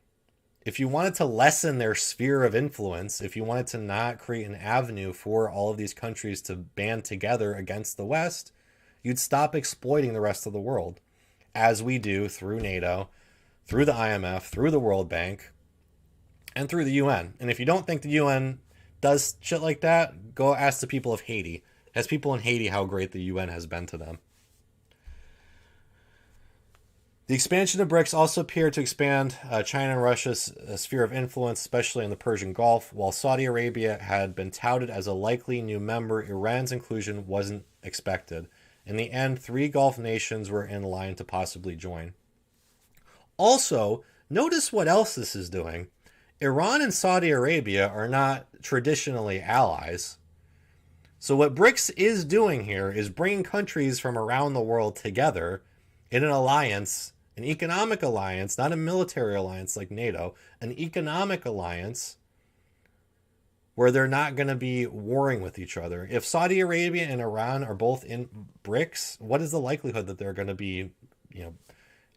If you wanted to lessen their sphere of influence, if you wanted to not create an avenue for all of these countries to band together against the West, you'd stop exploiting the rest of the world, as we do through NATO, through the IMF, through the World Bank, and through the UN. And if you don't think the UN does shit like that, go ask the people of Haiti. Ask people in Haiti how great the UN has been to them. The expansion of Brics also appeared to expand China and Russia's sphere of influence, especially in the Persian Gulf. While Saudi Arabia had been touted as a likely new member, Iran's inclusion wasn't expected. In the end, 3 Gulf nations were in line to possibly join. Also, notice what else this is doing. Iran and Saudi Arabia are not traditionally allies. So what Brics is doing here is bringing countries from around the world together in an alliance, an economic alliance, not a military alliance like NATO, an economic alliance where they're not going to be warring with each other. If Saudi Arabia and Iran are both in Brics, what is the likelihood that they're going to be,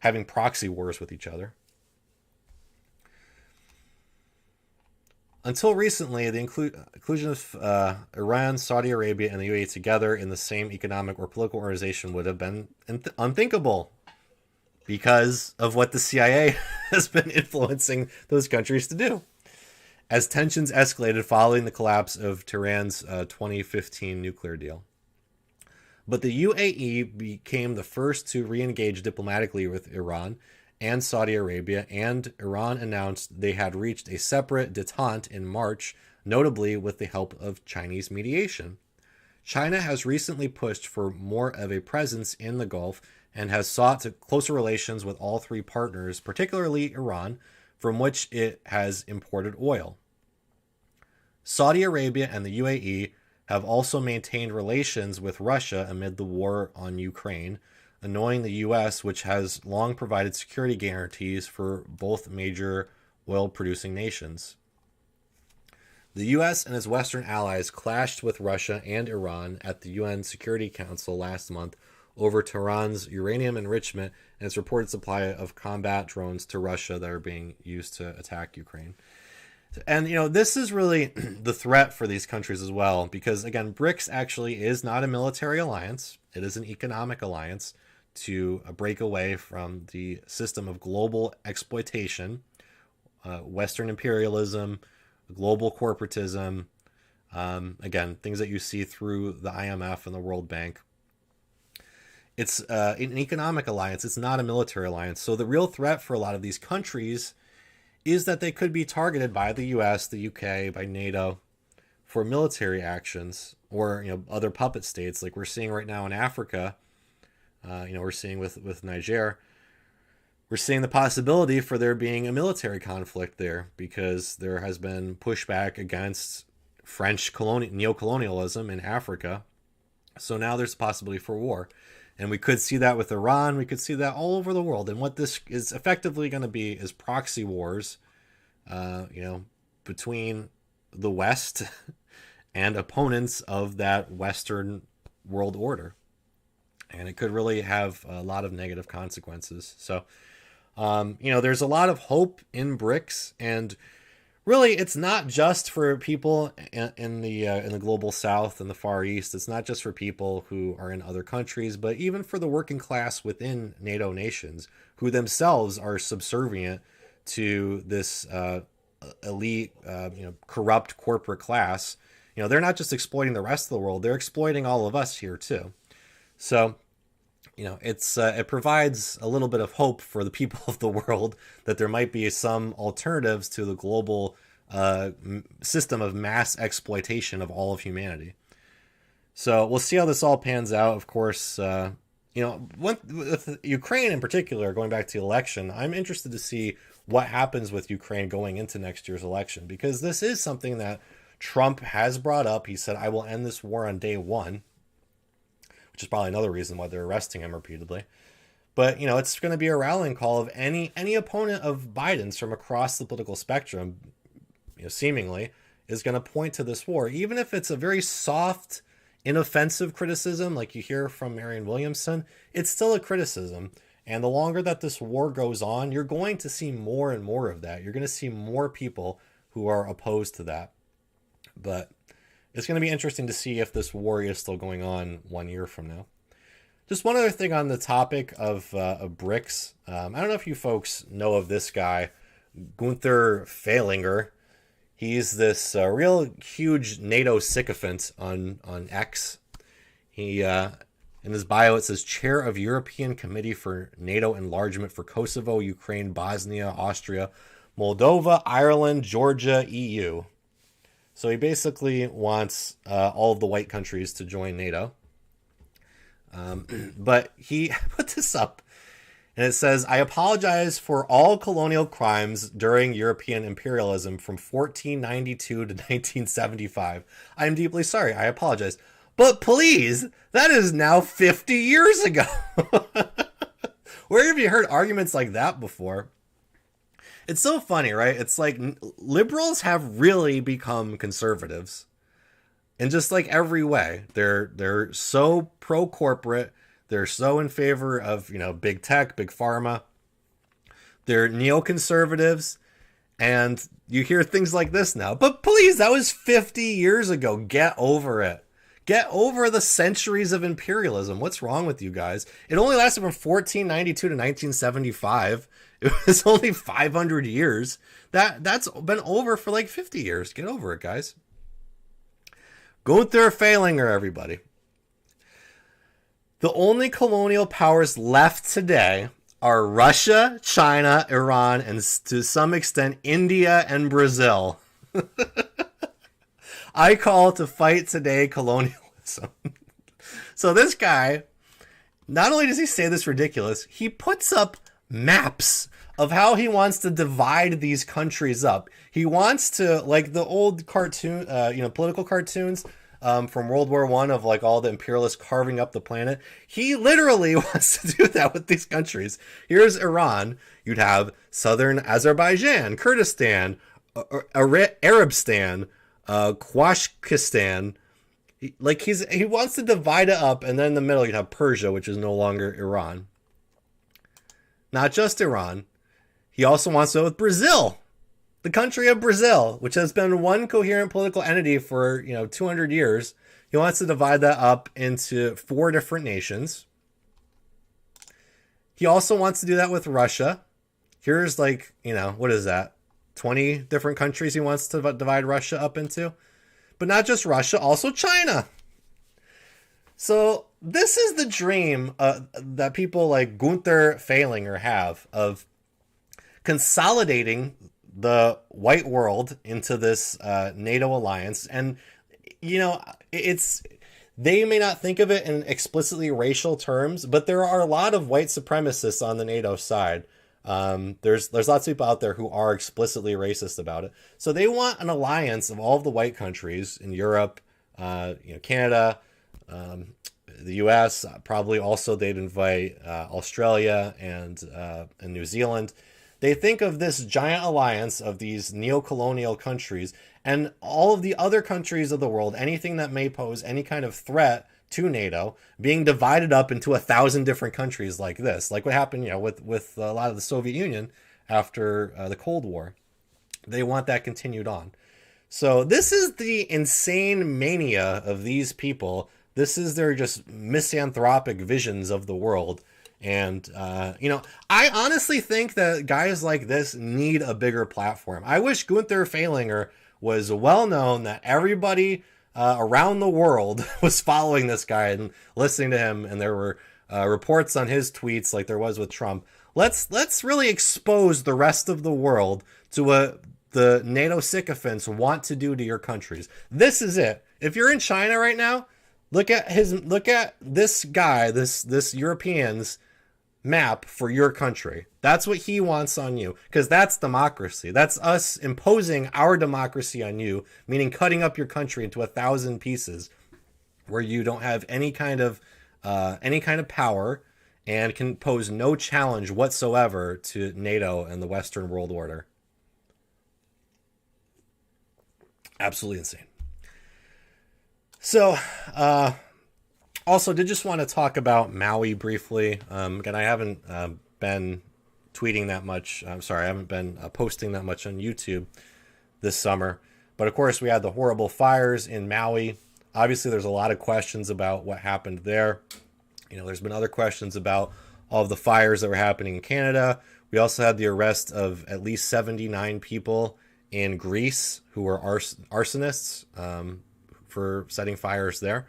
having proxy wars with each other? Until recently, the inclusion of Iran, Saudi Arabia, and the UAE together in the same economic or political organization would have been unthinkable because of what the CIA has been influencing those countries to do. As tensions escalated following the collapse of Tehran's 2015 nuclear deal. But the UAE became the first to re-engage diplomatically with Iran and Saudi Arabia, and Iran announced they had reached a separate détente in March, notably with the help of Chinese mediation. China has recently pushed for more of a presence in the Gulf and has sought closer relations with all 3 partners, particularly Iran, from which it has imported oil. Saudi Arabia and the UAE have also maintained relations with Russia amid the war on Ukraine, annoying the U.S., which has long provided security guarantees for both major oil-producing nations. The U.S. and its Western allies clashed with Russia and Iran at the UN Security Council last month over Tehran's uranium enrichment and its reported supply of combat drones to Russia that are being used to attack Ukraine. And, this is really the threat for these countries as well, because, again, Brics actually is not a military alliance. It is an economic alliance to break away from the system of global exploitation, Western imperialism, global corporatism, again, things that you see through the IMF and the World Bank. It's an economic alliance. It's not a military alliance. So the real threat for a lot of these countries is that they could be targeted by the US, the UK, by NATO for military actions, or other puppet states like we're seeing right now in Africa. We're seeing with Niger. We're seeing the possibility for there being a military conflict there because there has been pushback against French neocolonialism in Africa. So now there's a possibility for war. And we could see that with Iran. We could see that all over the world. And what this is effectively going to be is proxy wars, between the West and opponents of that Western world order. And it could really have a lot of negative consequences. So, there's a lot of hope in Brics. And really, it's not just for people in the global South and the Far East. It's not just for people who are in other countries, but even for the working class within NATO nations, who themselves are subservient to this elite, corrupt corporate class. They're not just exploiting the rest of the world; they're exploiting all of us here too. So, it provides a little bit of hope for the people of the world that there might be some alternatives to the global system of mass exploitation of all of humanity. So we'll see how this all pans out. Of course, with Ukraine in particular, going back to the election, I'm interested to see what happens with Ukraine going into next year's election, because this is something that Trump has brought up. He said, "I will end this war on day one," which is probably another reason why they're arresting him repeatedly. But, it's going to be a rallying call of any opponent of Biden's from across the political spectrum, seemingly, is going to point to this war. Even if it's a very soft, inoffensive criticism, like you hear from Marianne Williamson, it's still a criticism. And the longer that this war goes on, you're going to see more and more of that. You're going to see more people who are opposed to that. But it's going to be interesting to see if this war is still going on 1 year from now. Just one other thing on the topic of Brics. I don't know if you folks know of this guy, Gunther Fehlinger. He's this real huge NATO sycophant on X. He in his bio it says Chair of European Committee for NATO Enlargement for Kosovo, Ukraine, Bosnia, Austria, Moldova, Ireland, Georgia, EU. So he basically wants all of the white countries to join NATO. But he put this up, and it says, "I apologize for all colonial crimes during European imperialism from 1492 to 1975. I am deeply sorry. I apologize. But please, that is now 50 years ago." Where have you heard arguments like that before? It's so funny, right? It's like liberals have really become conservatives in just like every way. They're so pro-corporate. They're so in favor of, big tech, big pharma. They're neoconservatives. And you hear things like this now. But please, that was 50 years ago. Get over it. Get over the centuries of imperialism. What's wrong with you guys? It only lasted from 1492 to 1975. It was only 500 years. That's been over for like 50 years. Get over it, guys. Gunther Fehlinger, everybody. The only colonial powers left today are Russia, China, Iran, and to some extent India and Brazil. I call to fight today colonialism. So this guy, not only does he say this ridiculous, he puts up maps of how he wants to divide these countries up. He wants to, like the old cartoon, political cartoons from World War I of like all the imperialists carving up the planet. He literally wants to do that with these countries. Here's Iran. You'd have southern Azerbaijan, Kurdistan, Arabstan, Quashkistan. He wants to divide it up, and then in the middle you'd have Persia, which is no longer Iran. Not just Iran. He also wants to go with Brazil, the country of Brazil, which has been one coherent political entity for 200 years. He wants to divide that up into 4 different nations. He also wants to do that with Russia. Here's what is that? 20 different countries he wants to divide Russia up into. But not just Russia, also China. So this is the dream that people like Gunther Fehlinger have of consolidating the white world into this NATO alliance. And, they may not think of it in explicitly racial terms, but there are a lot of white supremacists on the NATO side. There's lots of people out there who are explicitly racist about it. So they want an alliance of all of the white countries in Europe, Canada, the U.S. Probably also they'd invite Australia and New Zealand. They think of this giant alliance of these neo-colonial countries and all of the other countries of the world, anything that may pose any kind of threat to NATO, being divided up into 1,000 different countries like this, like what happened, with a lot of the Soviet Union after the Cold War. They want that continued on. So this is the insane mania of these people. This is their just misanthropic visions of the world. And, I honestly think that guys like this need a bigger platform. I wish Gunther Fehlinger was well known, that everybody around the world was following this guy and listening to him. And there were reports on his tweets like there was with Trump. Let's really expose the rest of the world to what the NATO sycophants want to do to your countries. This is it. If you're in China right now, look at this guy, this European's map for your country. That's what he wants on you, because that's democracy. That's us imposing our democracy on you, meaning cutting up your country into 1,000 pieces where you don't have any kind of power and can pose no challenge whatsoever to NATO and the Western world order. Absolutely insane. So, also did just want to talk about Maui briefly. Again, I haven't been tweeting that much. I'm sorry, I haven't been posting that much on YouTube this summer. But of course, we had the horrible fires in Maui. Obviously, there's a lot of questions about what happened there. There's been other questions about all of the fires that were happening in Canada. We also had the arrest of at least 79 people in Greece who were arsonists for setting fires there.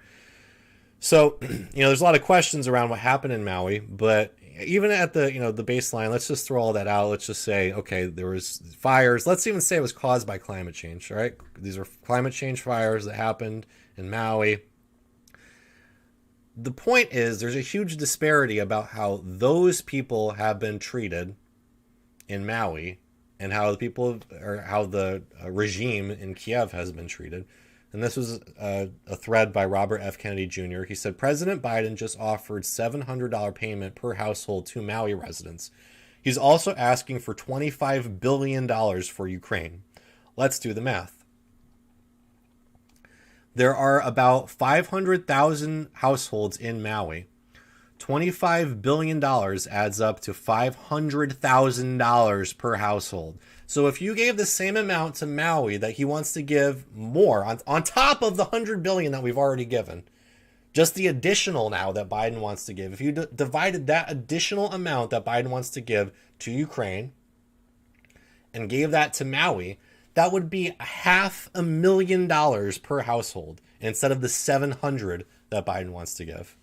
So, there's a lot of questions around what happened in Maui, but even at the baseline, let's just throw all that out. Let's just say, okay, there was fires. Let's even say it was caused by climate change, all right? These are climate change fires that happened in Maui. The point is, there's a huge disparity about how those people have been treated in Maui and how the regime in Kiev has been treated. And this was a thread by Robert F. Kennedy Jr. He said, President Biden just offered $700 payment per household to Maui residents. He's also asking for $25 billion for Ukraine. Let's do the math. There are about 500,000 households in Maui. $25 billion adds up to $500,000 per household. So if you gave the same amount to Maui that he wants to give more, on top of the $100 billion that we've already given, just the additional now that Biden wants to give, if you divided that additional amount that Biden wants to give to Ukraine and gave that to Maui, that would be $500,000 per household instead of the $700 that Biden wants to give.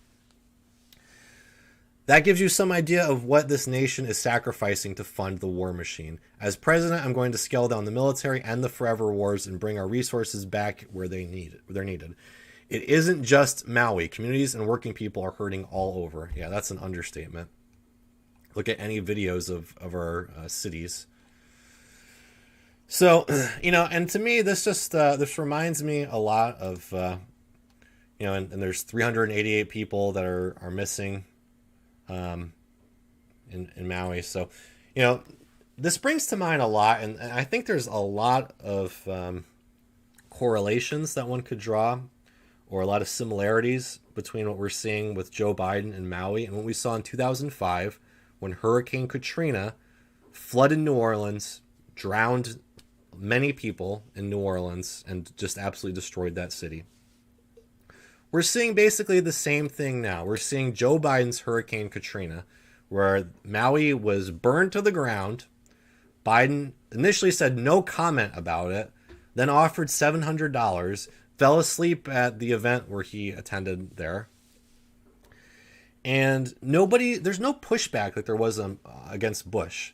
That gives you some idea of what this nation is sacrificing to fund the war machine. As president, I'm going to scale down the military and the forever wars and bring our resources back where they're needed. It isn't just Maui. Communities and working people are hurting all over. Yeah, that's an understatement. Look at any videos of our cities. So, and to me, this reminds me a lot of, and there's 388 people that are missing in Maui. So, this brings to mind a lot, and I think there's a lot of correlations that one could draw, or a lot of similarities between what we're seeing with Joe Biden and Maui and what we saw in 2005 when Hurricane Katrina flooded New Orleans, drowned many people in New Orleans, and just absolutely destroyed that city. We're seeing basically the same thing now. We're seeing Joe Biden's Hurricane Katrina, where Maui was burned to the ground. Biden initially said no comment about it, then offered $700, fell asleep at the event where he attended there. And there's no pushback like there was against Bush.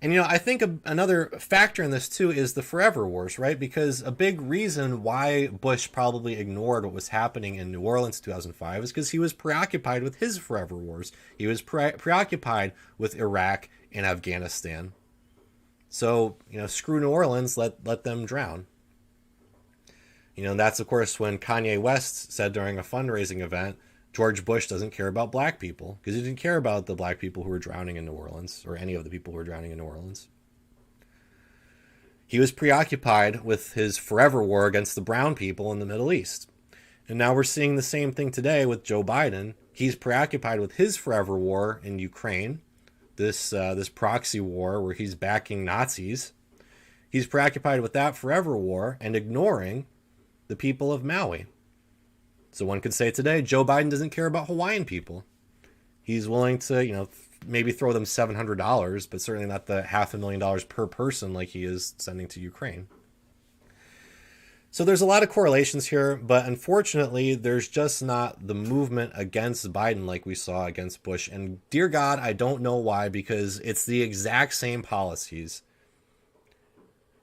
And, I think another factor in this, too, is the forever wars, right? Because a big reason why Bush probably ignored what was happening in New Orleans in 2005 is because he was preoccupied with his forever wars. He was preoccupied with Iraq and Afghanistan. So, screw New Orleans, let them drown. And that's, of course, when Kanye West said during a fundraising event, George Bush doesn't care about black people, because he didn't care about the black people who were drowning in New Orleans, or any of the people who were drowning in New Orleans. He was preoccupied with his forever war against the brown people in the Middle East. And now we're seeing the same thing today with Joe Biden. He's preoccupied with his forever war in Ukraine, this proxy war where he's backing Nazis. He's preoccupied with that forever war and ignoring the people of Maui. So one could say today, Joe Biden doesn't care about Hawaiian people. He's willing to, maybe throw them $700, but certainly not the $500,000 per person like he is sending to Ukraine. So there's a lot of correlations here, but unfortunately, there's just not the movement against Biden like we saw against Bush. And dear God, I don't know why, because it's the exact same policies.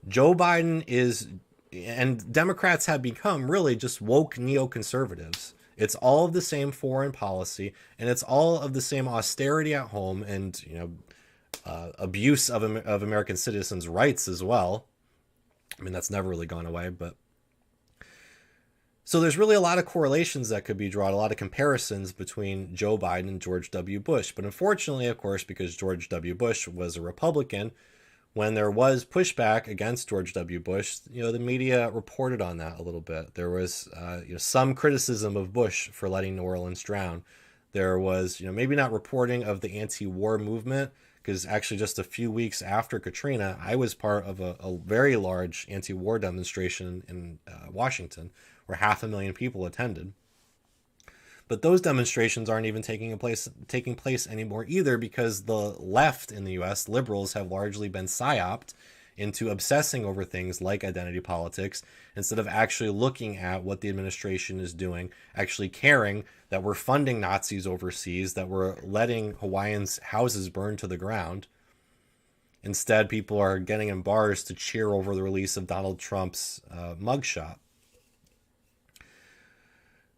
Joe Biden is, and Democrats have become really just woke neoconservatives. It's all of the same foreign policy, and it's all of the same austerity at home and, abuse of American citizens' rights as well. I mean, that's never really gone away, but so there's really a lot of correlations that could be drawn, a lot of comparisons between Joe Biden and George W. Bush. But unfortunately, of course, because George W. Bush was a Republican, when there was pushback against George W. Bush, the media reported on that a little bit. There was, some criticism of Bush for letting New Orleans drown. There was, maybe not reporting of the anti-war movement, because actually just a few weeks after Katrina, I was part of a very large anti-war demonstration in Washington, where 500,000 people attended. But those demonstrations aren't even taking place anymore either, because the left in the U.S., liberals, have largely been psyoped into obsessing over things like identity politics instead of actually looking at what the administration is doing, actually caring that we're funding Nazis overseas, that we're letting Hawaiians' houses burn to the ground. Instead, people are getting in bars to cheer over the release of Donald Trump's mugshot.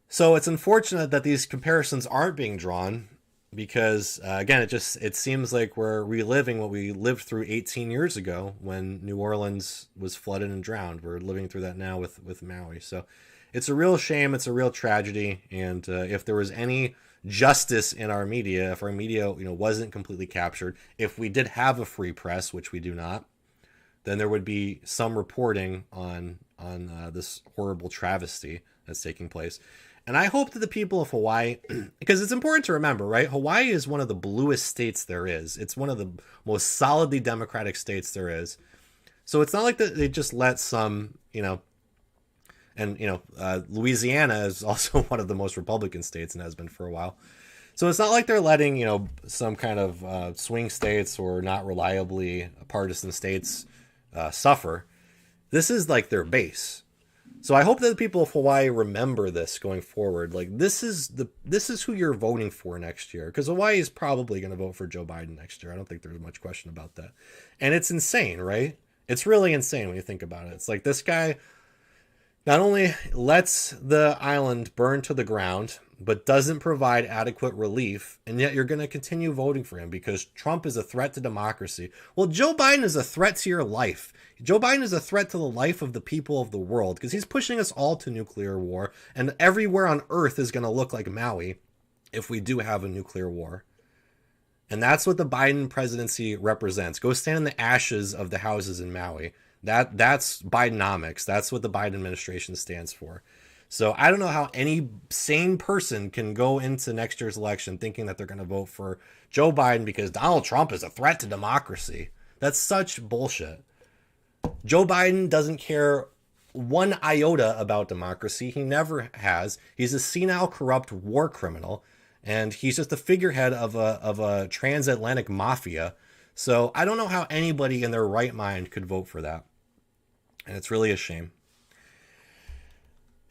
So it's unfortunate that these comparisons aren't being drawn because, again, it seems like we're reliving what we lived through 18 years ago when New Orleans was flooded and drowned. We're living through that now with Maui. So it's a real shame. It's a real tragedy. And if there was any justice in our media, if our media wasn't completely captured, if we did have a free press, which we do not, then there would be some reporting on this horrible travesty that's taking place. And I hope that the people of Hawaii, because it's important to remember, right? Hawaii is one of the bluest states there is. It's one of the most solidly democratic states there is. So it's not like that they just let some, Louisiana is also one of the most Republican states and has been for a while. So it's not like they're letting, some kind of swing states or not reliably partisan states suffer. This is like their base. So I hope that the people of Hawaii remember this going forward. Like this is who you're voting for next year, because Hawaii is probably going to vote for Joe Biden next year. I don't think there's much question about that. And it's insane, right? It's really insane when you think about it. It's like this guy not only lets the island burn to the ground, but doesn't provide adequate relief, and yet you're going to continue voting for him because Trump is a threat to democracy. Well, Joe Biden is a threat to your life. Joe Biden is a threat to the life of the people of the world because he's pushing us all to nuclear war, and everywhere on Earth is going to look like Maui if we do have a nuclear war. And that's what the Biden presidency represents. Go stand in the ashes of the houses in Maui. That's Bidenomics. That's what the Biden administration stands for. So I don't know how any sane person can go into next year's election thinking that they're going to vote for Joe Biden because Donald Trump is a threat to democracy. That's such bullshit. Joe Biden doesn't care one iota about democracy. He never has. He's a senile, corrupt war criminal, and he's just the figurehead of a transatlantic mafia. So I don't know how anybody in their right mind could vote for that. And it's really a shame.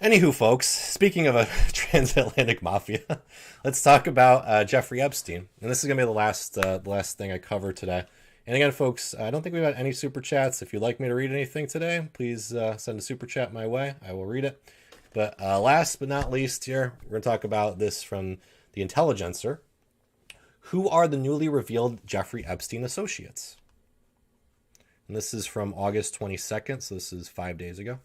Anywho, folks, speaking of a transatlantic mafia, let's talk about Jeffrey Epstein. And this is going to be the last thing I cover today. And again, folks, I don't think we've got any super chats. If you'd like me to read anything today, please send a super chat my way. I will read it. But last but not least here, we're going to talk about this from The Intelligencer. Who are the newly revealed Jeffrey Epstein associates? And this is from August 22nd, so this is 5 days ago.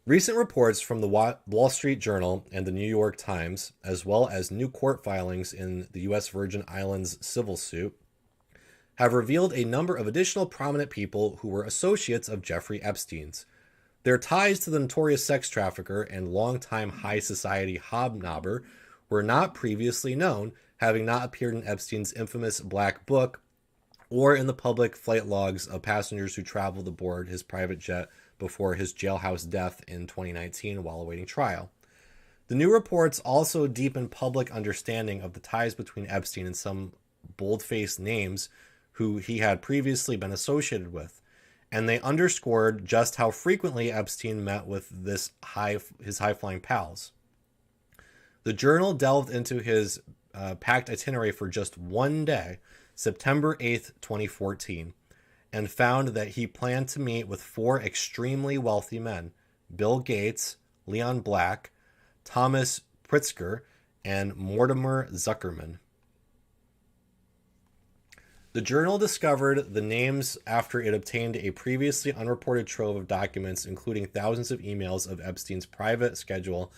Recent reports from the Wall Street Journal and the New York Times, as well as new court filings in the U.S. Virgin Islands civil suit, have revealed a number of additional prominent people who were associates of Jeffrey Epstein's. Their ties to the notorious sex trafficker and longtime high society hobnobber were not previously known, having not appeared in Epstein's infamous Black Book or in the public flight logs of passengers who traveled aboard his private jet before his jailhouse death in 2019 while awaiting trial. The new reports also deepen public understanding of the ties between Epstein and some bold-faced names who he had previously been associated with, and they underscored just how frequently Epstein met with his high-flying pals. The Journal delved into his packed itinerary for just one day, September 8th, 2014, and found that he planned to meet with 4 extremely wealthy men: Bill Gates, Leon Black, Thomas Pritzker, and Mortimer Zuckerman. The Journal discovered the names after it obtained a previously unreported trove of documents, including thousands of emails of Epstein's private schedule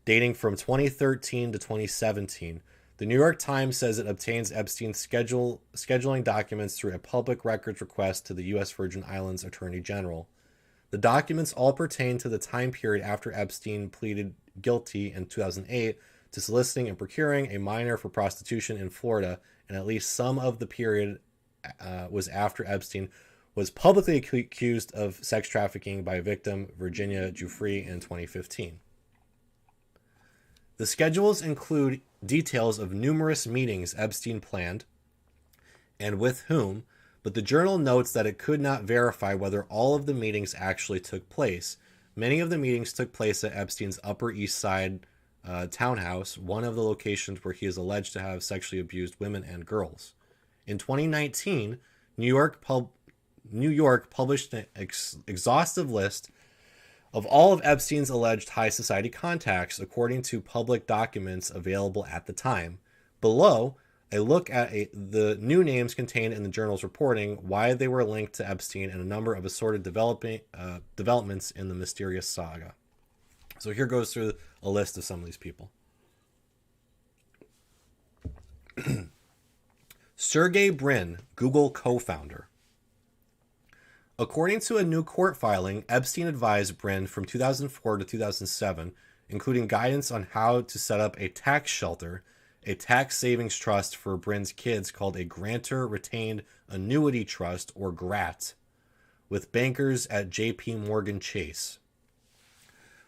dating from 2013 to 2017. The New York Times says it obtains Epstein's scheduling documents through a public records request to the U.S. Virgin Islands Attorney General. The documents all pertain to the time period after Epstein pleaded guilty in 2008 to soliciting and procuring a minor for prostitution in Florida, and at least some of the period was after Epstein was publicly accused of sex trafficking by victim Virginia Giuffre in 2015. The schedules include details of numerous meetings Epstein planned and with whom, but the Journal notes that it could not verify whether all of the meetings actually took place. Many of the meetings took place at Epstein's Upper East Side townhouse, one of the locations where he is alleged to have sexually abused women and girls. In 2019, New York published an exhaustive list of all of Epstein's alleged high society contacts, according to public documents available at the time. Below, a look at the new names contained in the Journal's reporting, why they were linked to Epstein, and a number of assorted developments in the mysterious saga. So here goes through a list of some of these people. Sergey Brin, Google co-founder. According to a new court filing, Epstein advised Brin from 2004 to 2007, including guidance on how to set up a tax shelter, a tax savings trust for Brin's kids called a Grantor Retained Annuity Trust, or GRAT, with bankers at J.P. Morgan Chase.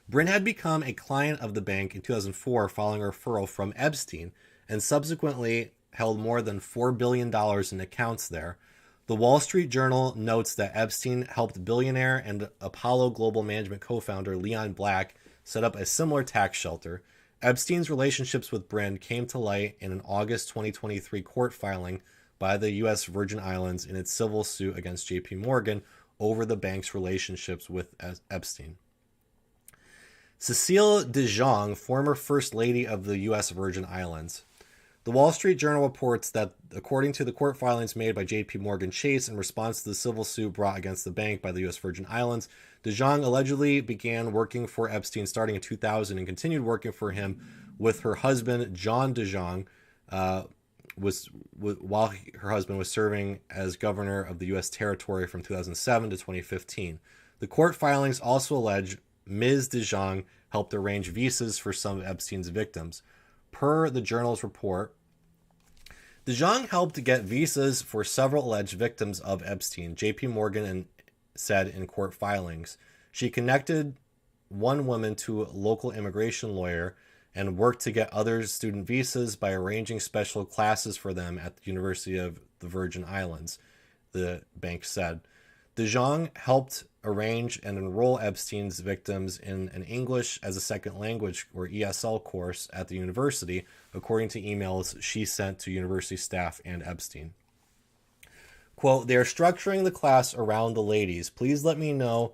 Brin had become a client of the bank in 2004 following a referral from Epstein, and subsequently held more than $4 billion in accounts there. The Wall Street Journal notes that Epstein helped billionaire and Apollo Global Management co-founder Leon Black set up a similar tax shelter. Epstein's relationships with Brin came to light in an August 2023 court filing by the U.S. Virgin Islands in its civil suit against J.P. Morgan over the bank's relationships with Epstein. Cecile de Jong, former First Lady of the U.S. Virgin Islands. The Wall Street Journal reports that, according to the court filings made by J.P. Morgan Chase in response to the civil suit brought against the bank by the U.S. Virgin Islands, de Jong allegedly began working for Epstein starting in 2000 and continued working for him with her husband, John de Jong, while her husband was serving as governor of the U.S. territory from 2007 to 2015. The court filings also allege Ms. de Jong helped arrange visas for some of Epstein's victims. Per the Journal's report, de Jong helped to get visas for several alleged victims of Epstein, J.P. Morgan said in court filings. She connected one woman to a local immigration lawyer and worked to get others student visas by arranging special classes for them at the University of the Virgin Islands, the bank said. De Jong helped arrange and enroll Epstein's victims in an English as a second language, or ESL, course at the university, according to emails she sent to university staff and Epstein. Quote, "They are structuring the class around the ladies. Please let me know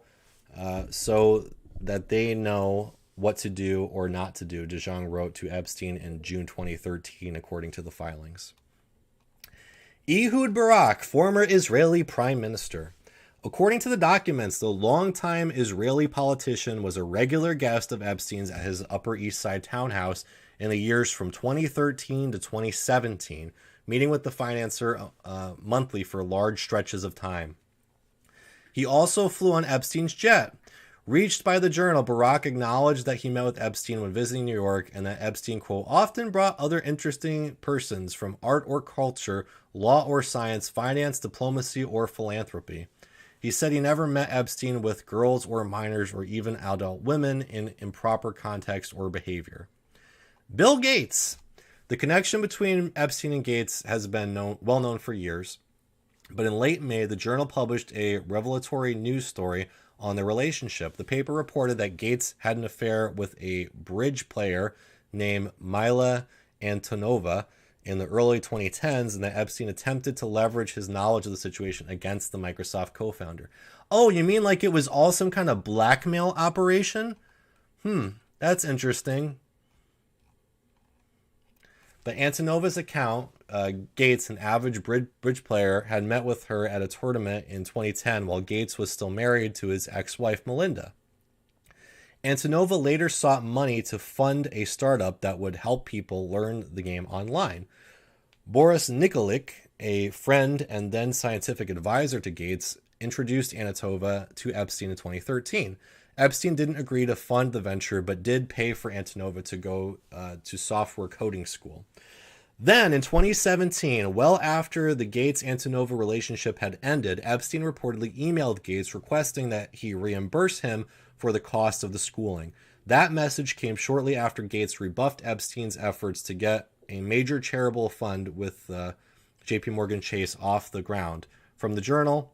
so that they know what to do or not to do," de Jong wrote to Epstein in June 2013, according to the filings. Ehud Barak, former Israeli prime minister. According to the documents, the longtime Israeli politician was a regular guest of Epstein's at his Upper East Side townhouse in the years from 2013 to 2017, meeting with the financier monthly for large stretches of time. He also flew on Epstein's jet. Reached by the Journal, Barack acknowledged that he met with Epstein when visiting New York and that Epstein, quote, often brought other interesting persons from art or culture, law or science, finance, diplomacy, or philanthropy. He said he never met Epstein with girls or minors or even adult women in improper context or behavior. Bill Gates. The connection between Epstein and Gates has been well known for years, but in late May, the Journal published a revelatory news story on their relationship. The paper reported that Gates had an affair with a bridge player named Mila Antonova in the early 2010s, and that Epstein attempted to leverage his knowledge of the situation against the Microsoft co-founder. Oh, you mean like it was all some kind of blackmail operation? That's interesting. But Antonova's account, Gates, an average bridge player, had met with her at a tournament in 2010 while Gates was still married to his ex-wife Melinda. Antonova later sought money to fund a startup that would help people learn the game online. Boris Nikolic, a friend and then scientific advisor to Gates, introduced Antonova to Epstein in 2013. Epstein didn't agree to fund the venture, but did pay for Antonova to go to software coding school. Then, in 2017, well after the Gates-Antonova relationship had ended, Epstein reportedly emailed Gates requesting that he reimburse him for the cost of the schooling. That message came shortly after Gates rebuffed Epstein's efforts to get a major charitable fund with JP Morgan Chase off the ground. From the Journal,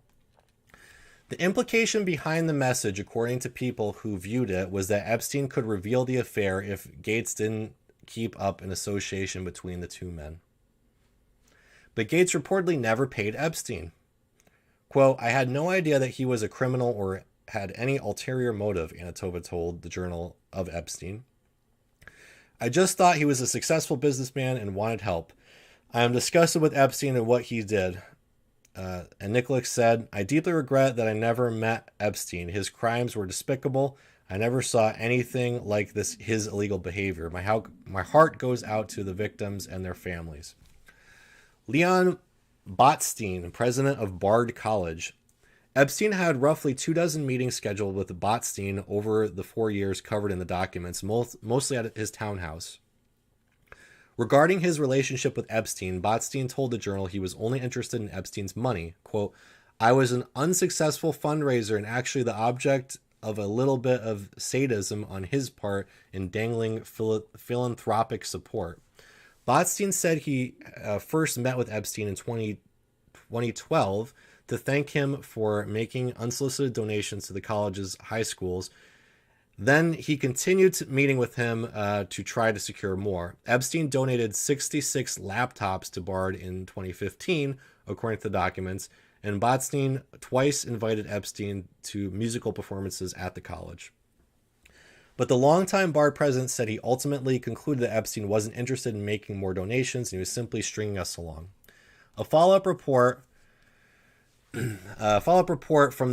the implication behind the message, according to people who viewed it, was that Epstein could reveal the affair if Gates didn't keep up an association between the two men. But Gates reportedly never paid Epstein. Quote, I had no idea that he was a criminal or had any ulterior motive, Antonova told the Journal of Epstein. I just thought he was a successful businessman and wanted help. I am disgusted with Epstein and what he did. And Nikolic said, I deeply regret that I never met Epstein. His crimes were despicable. I never saw anything like this, his illegal behavior. My heart goes out to the victims and their families. Leon Botstein, president of Bard College. Epstein had roughly 24 meetings scheduled with Botstein over the 4 years covered in the documents, mostly at his townhouse. Regarding his relationship with Epstein, Botstein told the Journal he was only interested in Epstein's money. Quote, I was an unsuccessful fundraiser and actually the object of a little bit of sadism on his part in dangling philanthropic support. Botstein said he first met with Epstein in 2012 to thank him for making unsolicited donations to the college's high schools. Then he continued meeting with him to try to secure more. Epstein donated 66 laptops to Bard in 2015, according to the documents, and Botstein twice invited Epstein to musical performances at the college. But the longtime Bard president said he ultimately concluded that Epstein wasn't interested in making more donations and he was simply stringing us along. A follow-up report from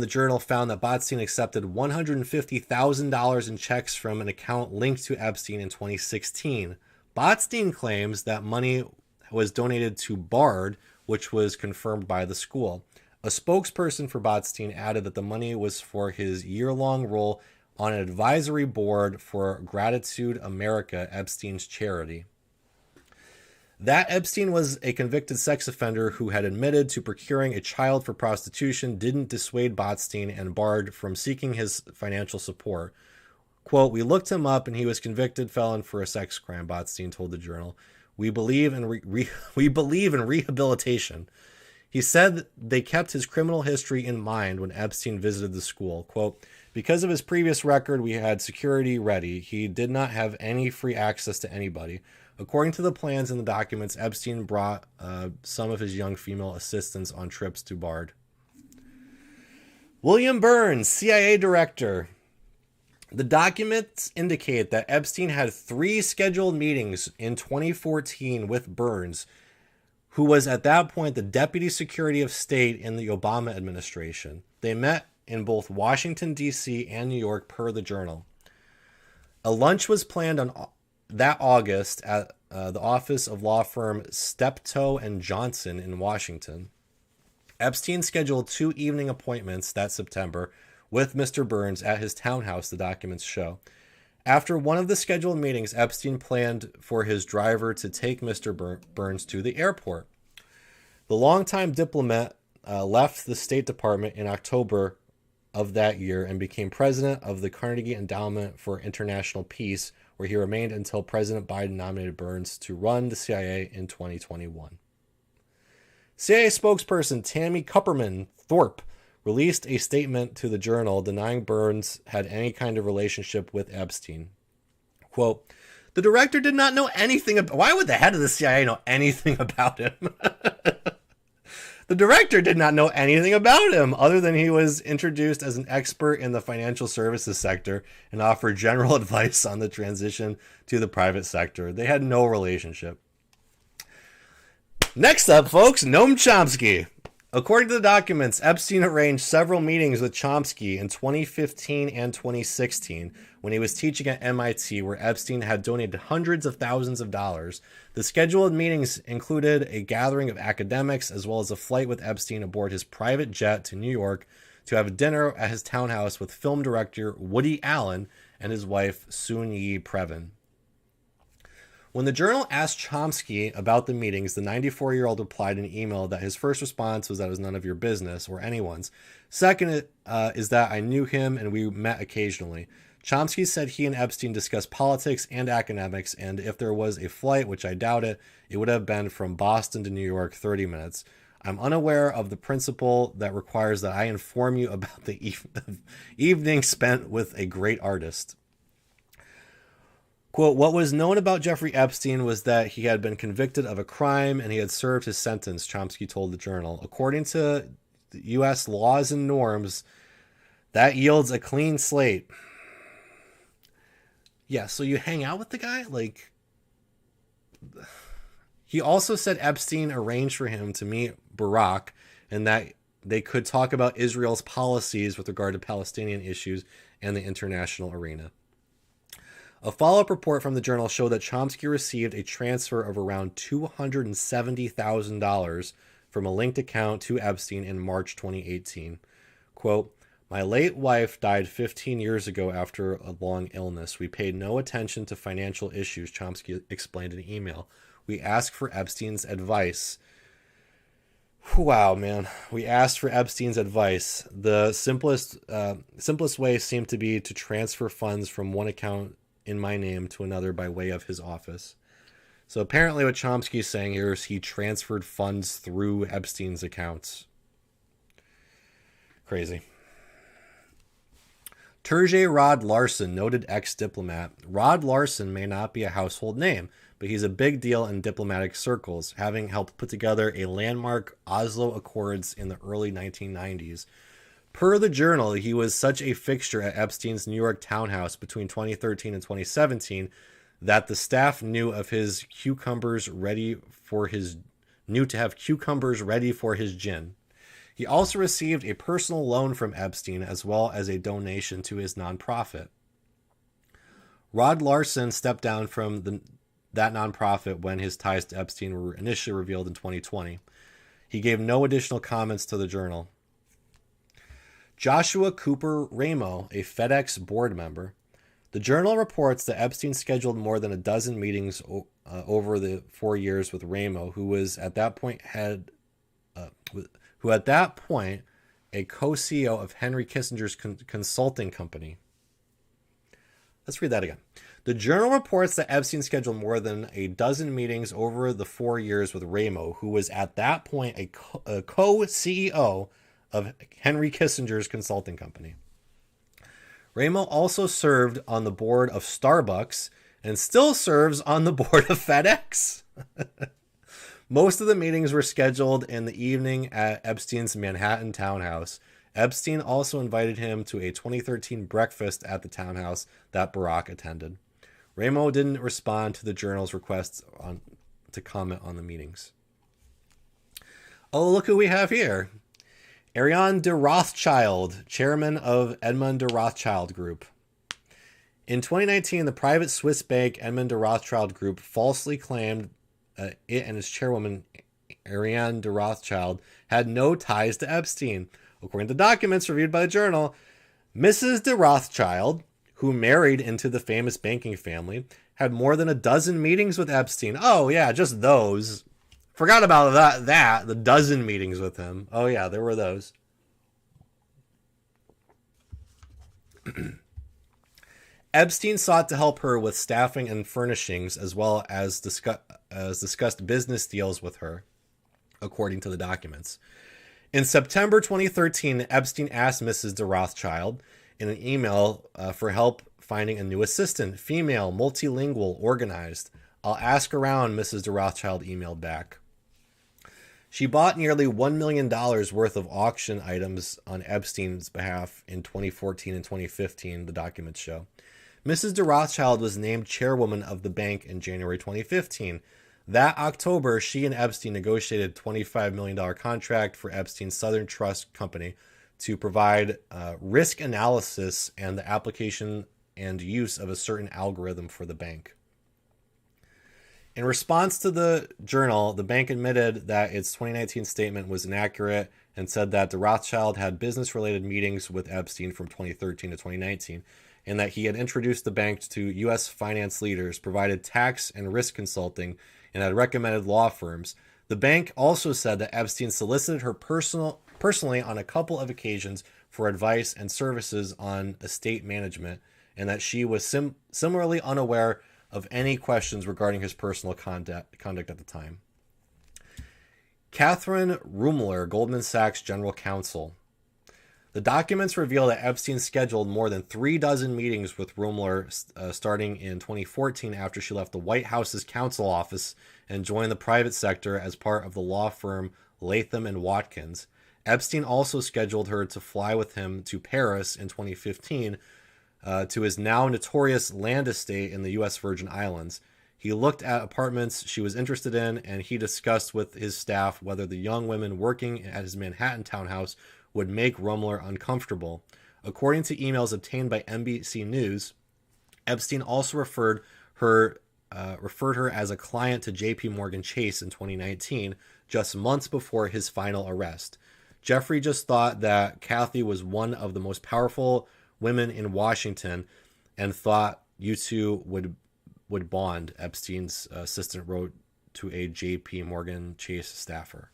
the Journal found that Botstein accepted $150,000 in checks from an account linked to Epstein in 2016. Botstein claims that money was donated to Bard, which was confirmed by the school. A spokesperson for Botstein added that the money was for his year-long role on an advisory board for Gratitude America, Epstein's charity. That Epstein was a convicted sex offender who had admitted to procuring a child for prostitution didn't dissuade Botstein and Bard from seeking his financial support. Quote, we looked him up and he was convicted felon for a sex crime, Botstein told the Journal. We believe in rehabilitation. He said they kept his criminal history in mind when Epstein visited the school. Quote, because of his previous record, we had security ready. He did not have any free access to anybody. According to the plans in the documents, Epstein brought some of his young female assistants on trips to Bard. William Burns, CIA director. The documents indicate that Epstein had 3 scheduled meetings in 2014 with Burns, who was at that point the Deputy Secretary of State in the Obama administration. They met in both Washington, D.C. and New York, per the Journal. A lunch was planned on that August at the office of law firm Steptoe and Johnson in Washington. Epstein scheduled 2 evening appointments that September with Mr. Burns at his townhouse, the documents show. After one of the scheduled meetings, Epstein planned for his driver to take Mr. Burns to the airport. The longtime diplomat left the State Department in October of that year and became president of the Carnegie Endowment for International Peace, where he remained until President Biden nominated Burns to run the CIA in 2021. CIA spokesperson Tammy Kupperman Thorpe released a statement to the Journal denying Burns had any kind of relationship with Epstein. Quote, "The director did not know anything about..." Why would the head of the CIA know anything about him? The director did not know anything about him other than he was introduced as an expert in the financial services sector and offered general advice on the transition to the private sector. They had no relationship. Next up, folks, Noam Chomsky. According to the documents, Epstein arranged several meetings with Chomsky in 2015 and 2016 when he was teaching at MIT, where Epstein had donated hundreds of thousands of dollars. The scheduled meetings included a gathering of academics as well as a flight with Epstein aboard his private jet to New York to have a dinner at his townhouse with film director Woody Allen and his wife Soon-Yi Previn. When the Journal asked Chomsky about the meetings, the 94-year-old replied in an email that his first response was that it was none of your business or anyone's. Second is that I knew him and we met occasionally. Chomsky said he and Epstein discussed politics and academics, and if there was a flight, which I doubt it would have been from Boston to New York, 30 minutes. I'm unaware of the principle that requires that I inform you about the evening spent with a great artist. Quote, what was known about Jeffrey Epstein was that he had been convicted of a crime and he had served his sentence, Chomsky told the Journal. According to the U.S. laws and norms, that yields a clean slate. Yeah, so you hang out with the guy? Like, he also said Epstein arranged for him to meet Barack and that they could talk about Israel's policies with regard to Palestinian issues and the international arena. A follow-up report from the Journal showed that Chomsky received a transfer of around $270,000 from a linked account to Epstein in March 2018. Quote, my late wife died 15 years ago after a long illness. We paid no attention to financial issues, Chomsky explained in an email. We asked for Epstein's advice. Wow, man. We asked for Epstein's advice. The simplest way seemed to be to transfer funds from one account in my name to another by way of his office. So apparently what Chomsky is saying here is he transferred funds through Epstein's accounts. Crazy. Turgay Rod Larson, noted ex-diplomat. Rod Larson may not be a household name, but he's a big deal in diplomatic circles, having helped put together a landmark Oslo Accords in the early 1990s. Per the Journal, he was such a fixture at Epstein's New York townhouse between 2013 and 2017 that the staff knew to have cucumbers ready for his gin. He also received a personal loan from Epstein as well as a donation to his nonprofit. Rod Larson stepped down from that nonprofit when his ties to Epstein were initially revealed in 2020. He gave no additional comments to the Journal. Joshua Cooper Ramo, a FedEx board member. The Journal reports that Epstein scheduled more than a dozen meetings over the 4 years with Ramo, who at that point a co-CEO of Henry Kissinger's consulting company. Let's read that again. The Journal reports that Epstein scheduled more than a dozen meetings over the 4 years with Ramo, who was at that point a co-CEO of Henry Kissinger's consulting company. Ramo also served on the board of Starbucks and still serves on the board of FedEx. Most of the meetings were scheduled in the evening at Epstein's Manhattan townhouse. Epstein also invited him to a 2013 breakfast at the townhouse that Barack attended. Ramo didn't respond to the Journal's requests to comment on the meetings. Oh, look who we have here. Ariane de Rothschild, chairman of Edmond de Rothschild Group. In 2019, the private Swiss bank Edmond de Rothschild Group falsely claimed it and its chairwoman, Ariane de Rothschild, had no ties to Epstein. According to documents reviewed by the Journal, Mrs. de Rothschild, who married into the famous banking family, had more than a dozen meetings with Epstein. Oh, yeah, just those. Forgot about the dozen meetings with him. Oh, yeah, there were those. Epstein sought to help her with staffing and furnishings, as well as discussed business deals with her, according to the documents. In September 2013, Epstein asked Mrs. de Rothschild in an email for help finding a new assistant, female, multilingual, organized. I'll ask around, Mrs. de Rothschild emailed back. She bought nearly $1 million worth of auction items on Epstein's behalf in 2014 and 2015, the documents show. Mrs. de Rothschild was named chairwoman of the bank in January 2015. That October, she and Epstein negotiated a $25 million contract for Epstein's Southern Trust Company to provide risk analysis and the application and use of a certain algorithm for the bank. In response to the Journal, the bank admitted that its 2019 statement was inaccurate and said that de Rothschild had business-related meetings with Epstein from 2013 to 2019, and that he had introduced the bank to U.S. finance leaders, provided tax and risk consulting, and had recommended law firms. The bank also said that Epstein solicited her personally on a couple of occasions for advice and services on estate management, and that she was similarly unaware of any questions regarding his personal conduct at the time. Catherine Rumler, Goldman Sachs General Counsel. The documents reveal that Epstein scheduled more than 36 meetings with Rumler starting in 2014 after she left the White House's counsel office and joined the private sector as part of the law firm Latham & Watkins. Epstein also scheduled her to fly with him to Paris in 2015 to his now notorious land estate in the U.S. Virgin Islands. He looked at apartments she was interested in, and he discussed with his staff whether the young women working at his Manhattan townhouse would make Rumler uncomfortable. According to emails obtained by NBC News, Epstein also referred her as a client to J.P. Morgan Chase in 2019, just months before his final arrest. Jeffrey just thought that Kathy was one of the most powerful women in Washington and thought you two would bond, Epstein's assistant wrote to a J.P. Morgan Chase staffer.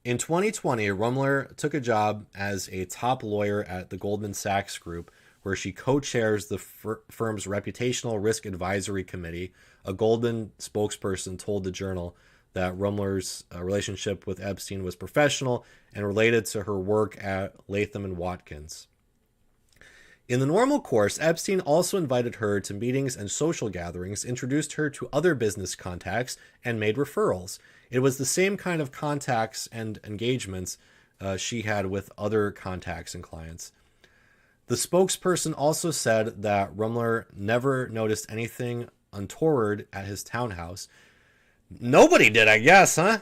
In 2020, Rumler took a job as a top lawyer at the Goldman Sachs Group, where she co-chairs the firm's Reputational Risk Advisory Committee. A Goldman spokesperson told the Journal that Rumler's relationship with Epstein was professional and related to her work at Latham & Watkins. In the normal course, Epstein also invited her to meetings and social gatherings, introduced her to other business contacts, and made referrals. It was the same kind of contacts and engagements she had with other contacts and clients. The spokesperson also said that Rumler never noticed anything untoward at his townhouse. Nobody did, I guess, huh?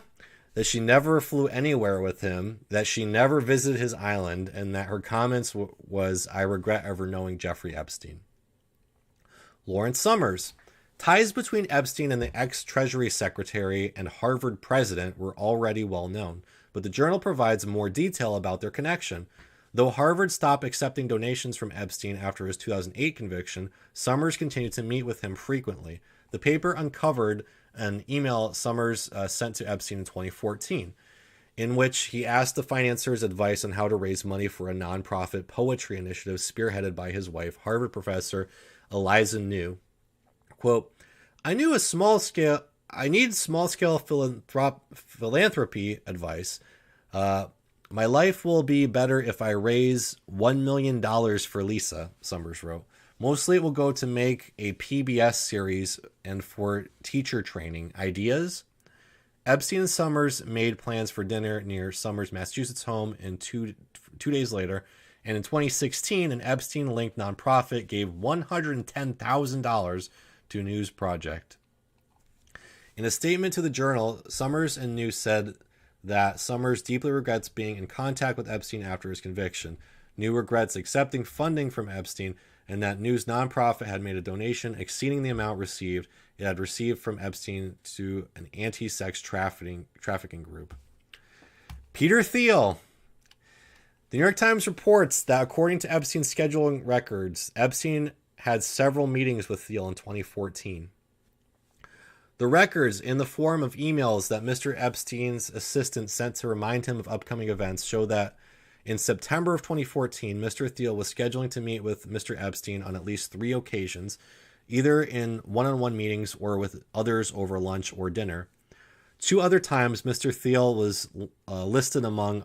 That she never flew anywhere with him, that she never visited his island, and that her comments was, I regret ever knowing Jeffrey Epstein. Lawrence Summers. Ties between Epstein and the ex-Treasury Secretary and Harvard president were already well known, but the Journal provides more detail about their connection. Though Harvard stopped accepting donations from Epstein after his 2008 conviction, Summers continued to meet with him frequently. The paper uncovered an email Summers sent to Epstein in 2014, in which he asked the financier's advice on how to raise money for a nonprofit poetry initiative spearheaded by his wife, Harvard professor Eliza New. Quote, I need small-scale philanthropy advice. My life will be better if I raise $1 million for Lisa, Summers wrote. Mostly it will go to make a PBS series and for teacher training. Ideas? Epstein and Summers made plans for dinner near Summers' Massachusetts home and two days later. And in 2016, an Epstein-linked nonprofit gave $110,000 to News Project. In a statement to the Journal, Summers and News said that Summers deeply regrets being in contact with Epstein after his conviction. New regrets accepting funding from Epstein, and that News nonprofit had made a donation exceeding the amount it had received from Epstein to an anti-sex trafficking group. Peter Thiel. The New York Times reports that according to Epstein's scheduling records, Epstein had several meetings with Thiel in 2014. The records, in the form of emails that Mr. Epstein's assistant sent to remind him of upcoming events, show that in September of 2014, Mr. Thiel was scheduling to meet with Mr. Epstein on at least 3 occasions, either in one-on-one meetings or with others over lunch or dinner. 2 other times, Mr. Thiel was listed among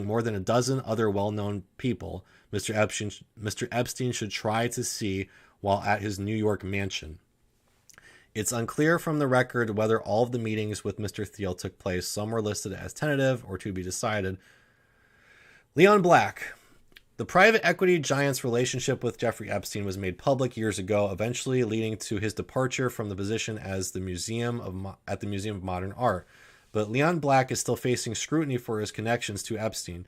more than a dozen other well-known people Mr. Epstein should try to see while at his New York mansion. It's unclear from the record whether all of the meetings with Mr. Thiel took place. Some were listed as tentative or to be decided. Leon Black. The private equity giant's relationship with Jeffrey Epstein was made public years ago, eventually leading to his departure from the position as at the Museum of Modern Art. But Leon Black is still facing scrutiny for his connections to Epstein.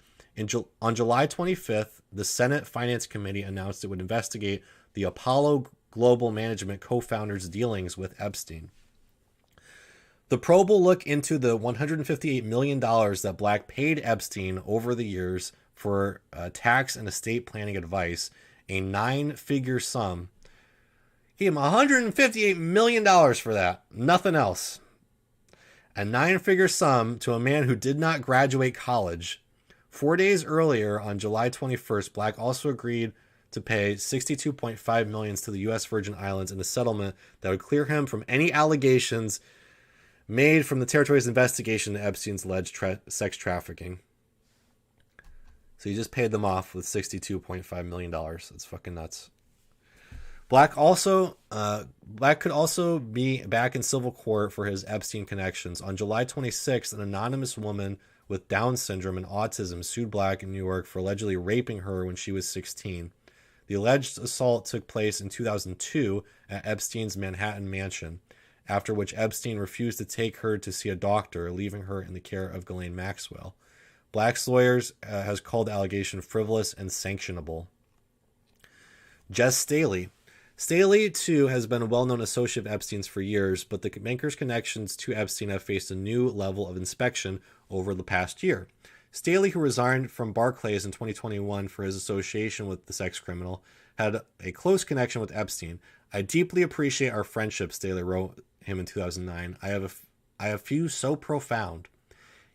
On July 25th, the Senate Finance Committee announced it would investigate the Apollo Global Management co-founders' dealings with Epstein. The probe will look into the $158 million that Black paid Epstein over the years for tax and estate planning advice, a 9-figure sum. He gave him $158 million for that, nothing else. A 9-figure sum to a man who did not graduate college. 4 days earlier, on July 21st, Black also agreed to pay $62.5 million to the U.S. Virgin Islands in a settlement that would clear him from any allegations made from the territory's investigation into Epstein's alleged sex trafficking. So he just paid them off with $62.5 million. That's fucking nuts. Black could also be back in civil court for his Epstein connections. On July 26th, an anonymous woman with Down syndrome and autism sued Black in New York for allegedly raping her when she was 16. The alleged assault took place in 2002 at Epstein's Manhattan mansion, after which Epstein refused to take her to see a doctor, leaving her in the care of Ghislaine Maxwell. Black's lawyers has called the allegation frivolous and sanctionable. Jess Staley. Staley, too, has been a well-known associate of Epstein's for years, but the banker's connections to Epstein have faced a new level of inspection over the past year. Staley, who resigned from Barclays in 2021 for his association with the sex criminal, had a close connection with Epstein. I deeply appreciate our friendship, Staley wrote him in 2009. I have few so profound.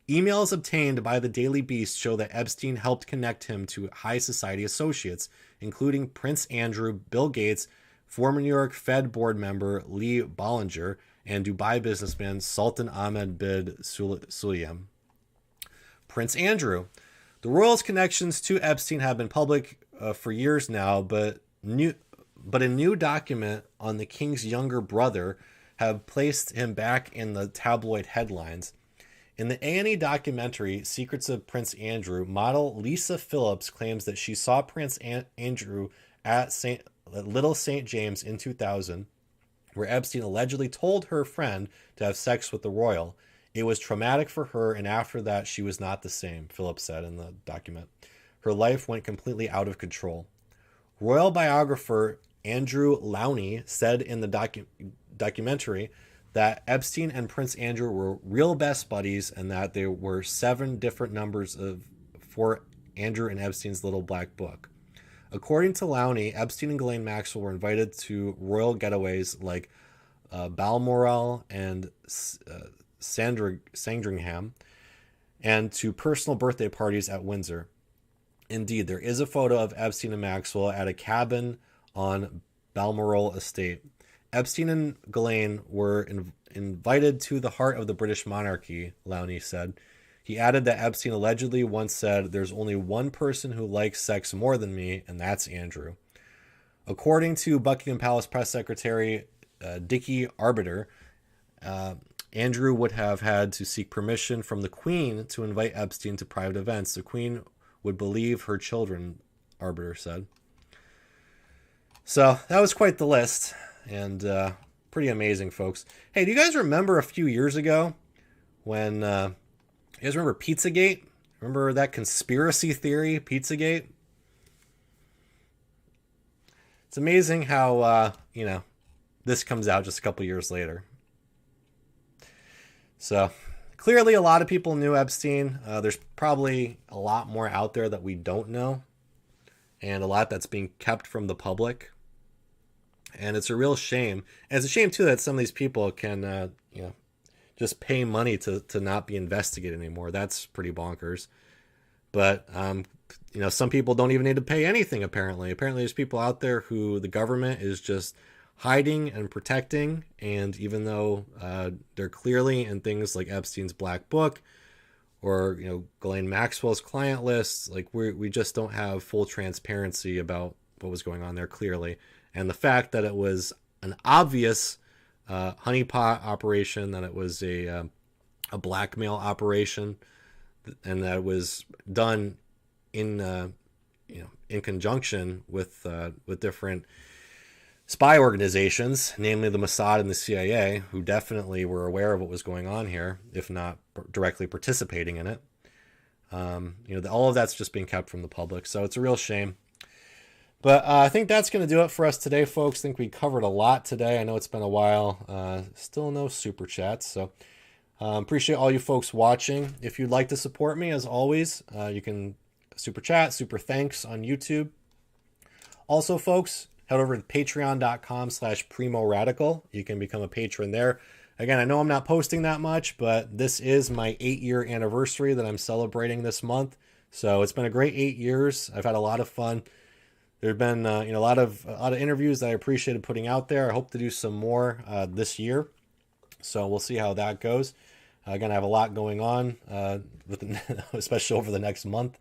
Emails obtained by the Daily Beast show that Epstein helped connect him to high society associates, including Prince Andrew, Bill Gates, former New York Fed board member Lee Bollinger, and Dubai businessman Sultan Ahmed bin Sulayem. Prince Andrew. The royals' connections to Epstein have been public for years now, but a new document on the king's younger brother have placed him back in the tabloid headlines. In the A&E documentary Secrets of Prince Andrew, model Lisa Phillips claims that she saw Prince Andrew at Little St. James in 2000, where Epstein allegedly told her friend to have sex with the royal. It was traumatic for her, and after that, she was not the same, Phillips said in the document. Her life went completely out of control. Royal biographer Andrew Lowney said in the documentary that Epstein and Prince Andrew were real best buddies and that there were 7 different numbers for Andrew and Epstein's little black book. According to Lowney, Epstein and Ghislaine Maxwell were invited to royal getaways like Balmoral and Sandringham, and to personal birthday parties at Windsor. Indeed, there is a photo of Epstein and Maxwell at a cabin on Balmoral Estate. Epstein and Ghislaine were invited to the heart of the British monarchy, Lowney said. He added that Epstein allegedly once said, "There's only one person who likes sex more than me, and that's Andrew." According to Buckingham Palace Press Secretary Dickie Arbiter, Andrew would have had to seek permission from the Queen to invite Epstein to private events. The Queen would believe her children, Arbiter said. So that was quite the list, and pretty amazing, folks. Hey, do you guys remember a few years ago when, you guys remember Pizzagate? Remember that conspiracy theory, Pizzagate? It's amazing how, this comes out just a couple years later. So, clearly a lot of people knew Epstein. There's probably a lot more out there that we don't know, and a lot that's being kept from the public. And it's a real shame. And it's a shame too that some of these people can, just pay money to not be investigated anymore. That's pretty bonkers. But some people don't even need to pay anything. Apparently, there's people out there who the government is just hiding and protecting. And even though they're clearly in things like Epstein's black book, or Ghislaine Maxwell's client lists, like we just don't have full transparency about what was going on there clearly. And the fact that it was an obvious honeypot operation, that it was a blackmail operation, and that it was done in conjunction with different spy organizations, namely the Mossad and the CIA, who definitely were aware of what was going on here, if not directly participating in it. All of that's just being kept from the public, so it's a real shame. But I think that's going to do it for us today, folks. I think we covered a lot today. I know it's been a while. Still no super chats, so appreciate all you folks watching. If you'd like to support me, as always, you can super chat, super thanks on YouTube. Also, folks, head over to patreon.com/Primo Radical. You can become a patron there. Again, I know I'm not posting that much, but this is my 8-year anniversary that I'm celebrating this month. So it's been a great 8 years. I've had a lot of fun. There have been a lot of interviews that I appreciated putting out there. I hope to do some more this year. So we'll see how that goes. Again, I have a lot going on, especially over the next month.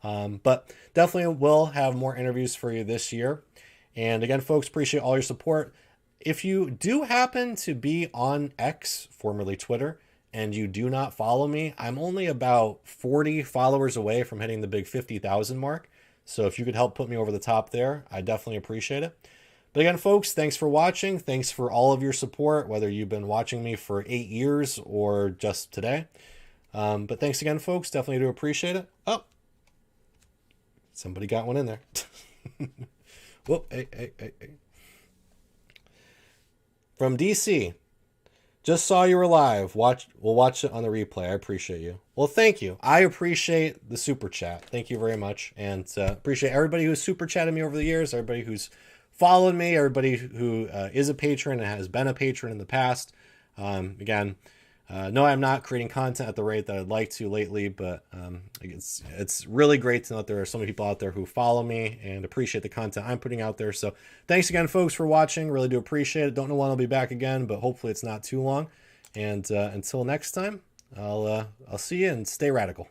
But definitely will have more interviews for you this year. And again, folks, appreciate all your support. If you do happen to be on X, formerly Twitter, and you do not follow me, I'm only about 40 followers away from hitting the big 50,000 mark. So if you could help put me over the top there, I definitely appreciate it. But again, folks, thanks for watching. Thanks for all of your support, whether you've been watching me for 8 years or just today. But thanks again, folks. Definitely do appreciate it. Oh, somebody got one in there. Whoop, hey. From DC, just saw you were live. We'll watch it on the replay. I appreciate you. Well, thank you. I appreciate the super chat. Thank you very much. And appreciate everybody who's super chatted me over the years, everybody who's followed me, everybody who is a patron and has been a patron in the past. Again, no, I'm not creating content at the rate that I'd like to lately, but it's really great to know that there are so many people out there who follow me and appreciate the content I'm putting out there. So thanks again, folks, for watching. Really do appreciate it. Don't know when I'll be back again, but hopefully it's not too long. And until next time, I'll see you, and stay radical.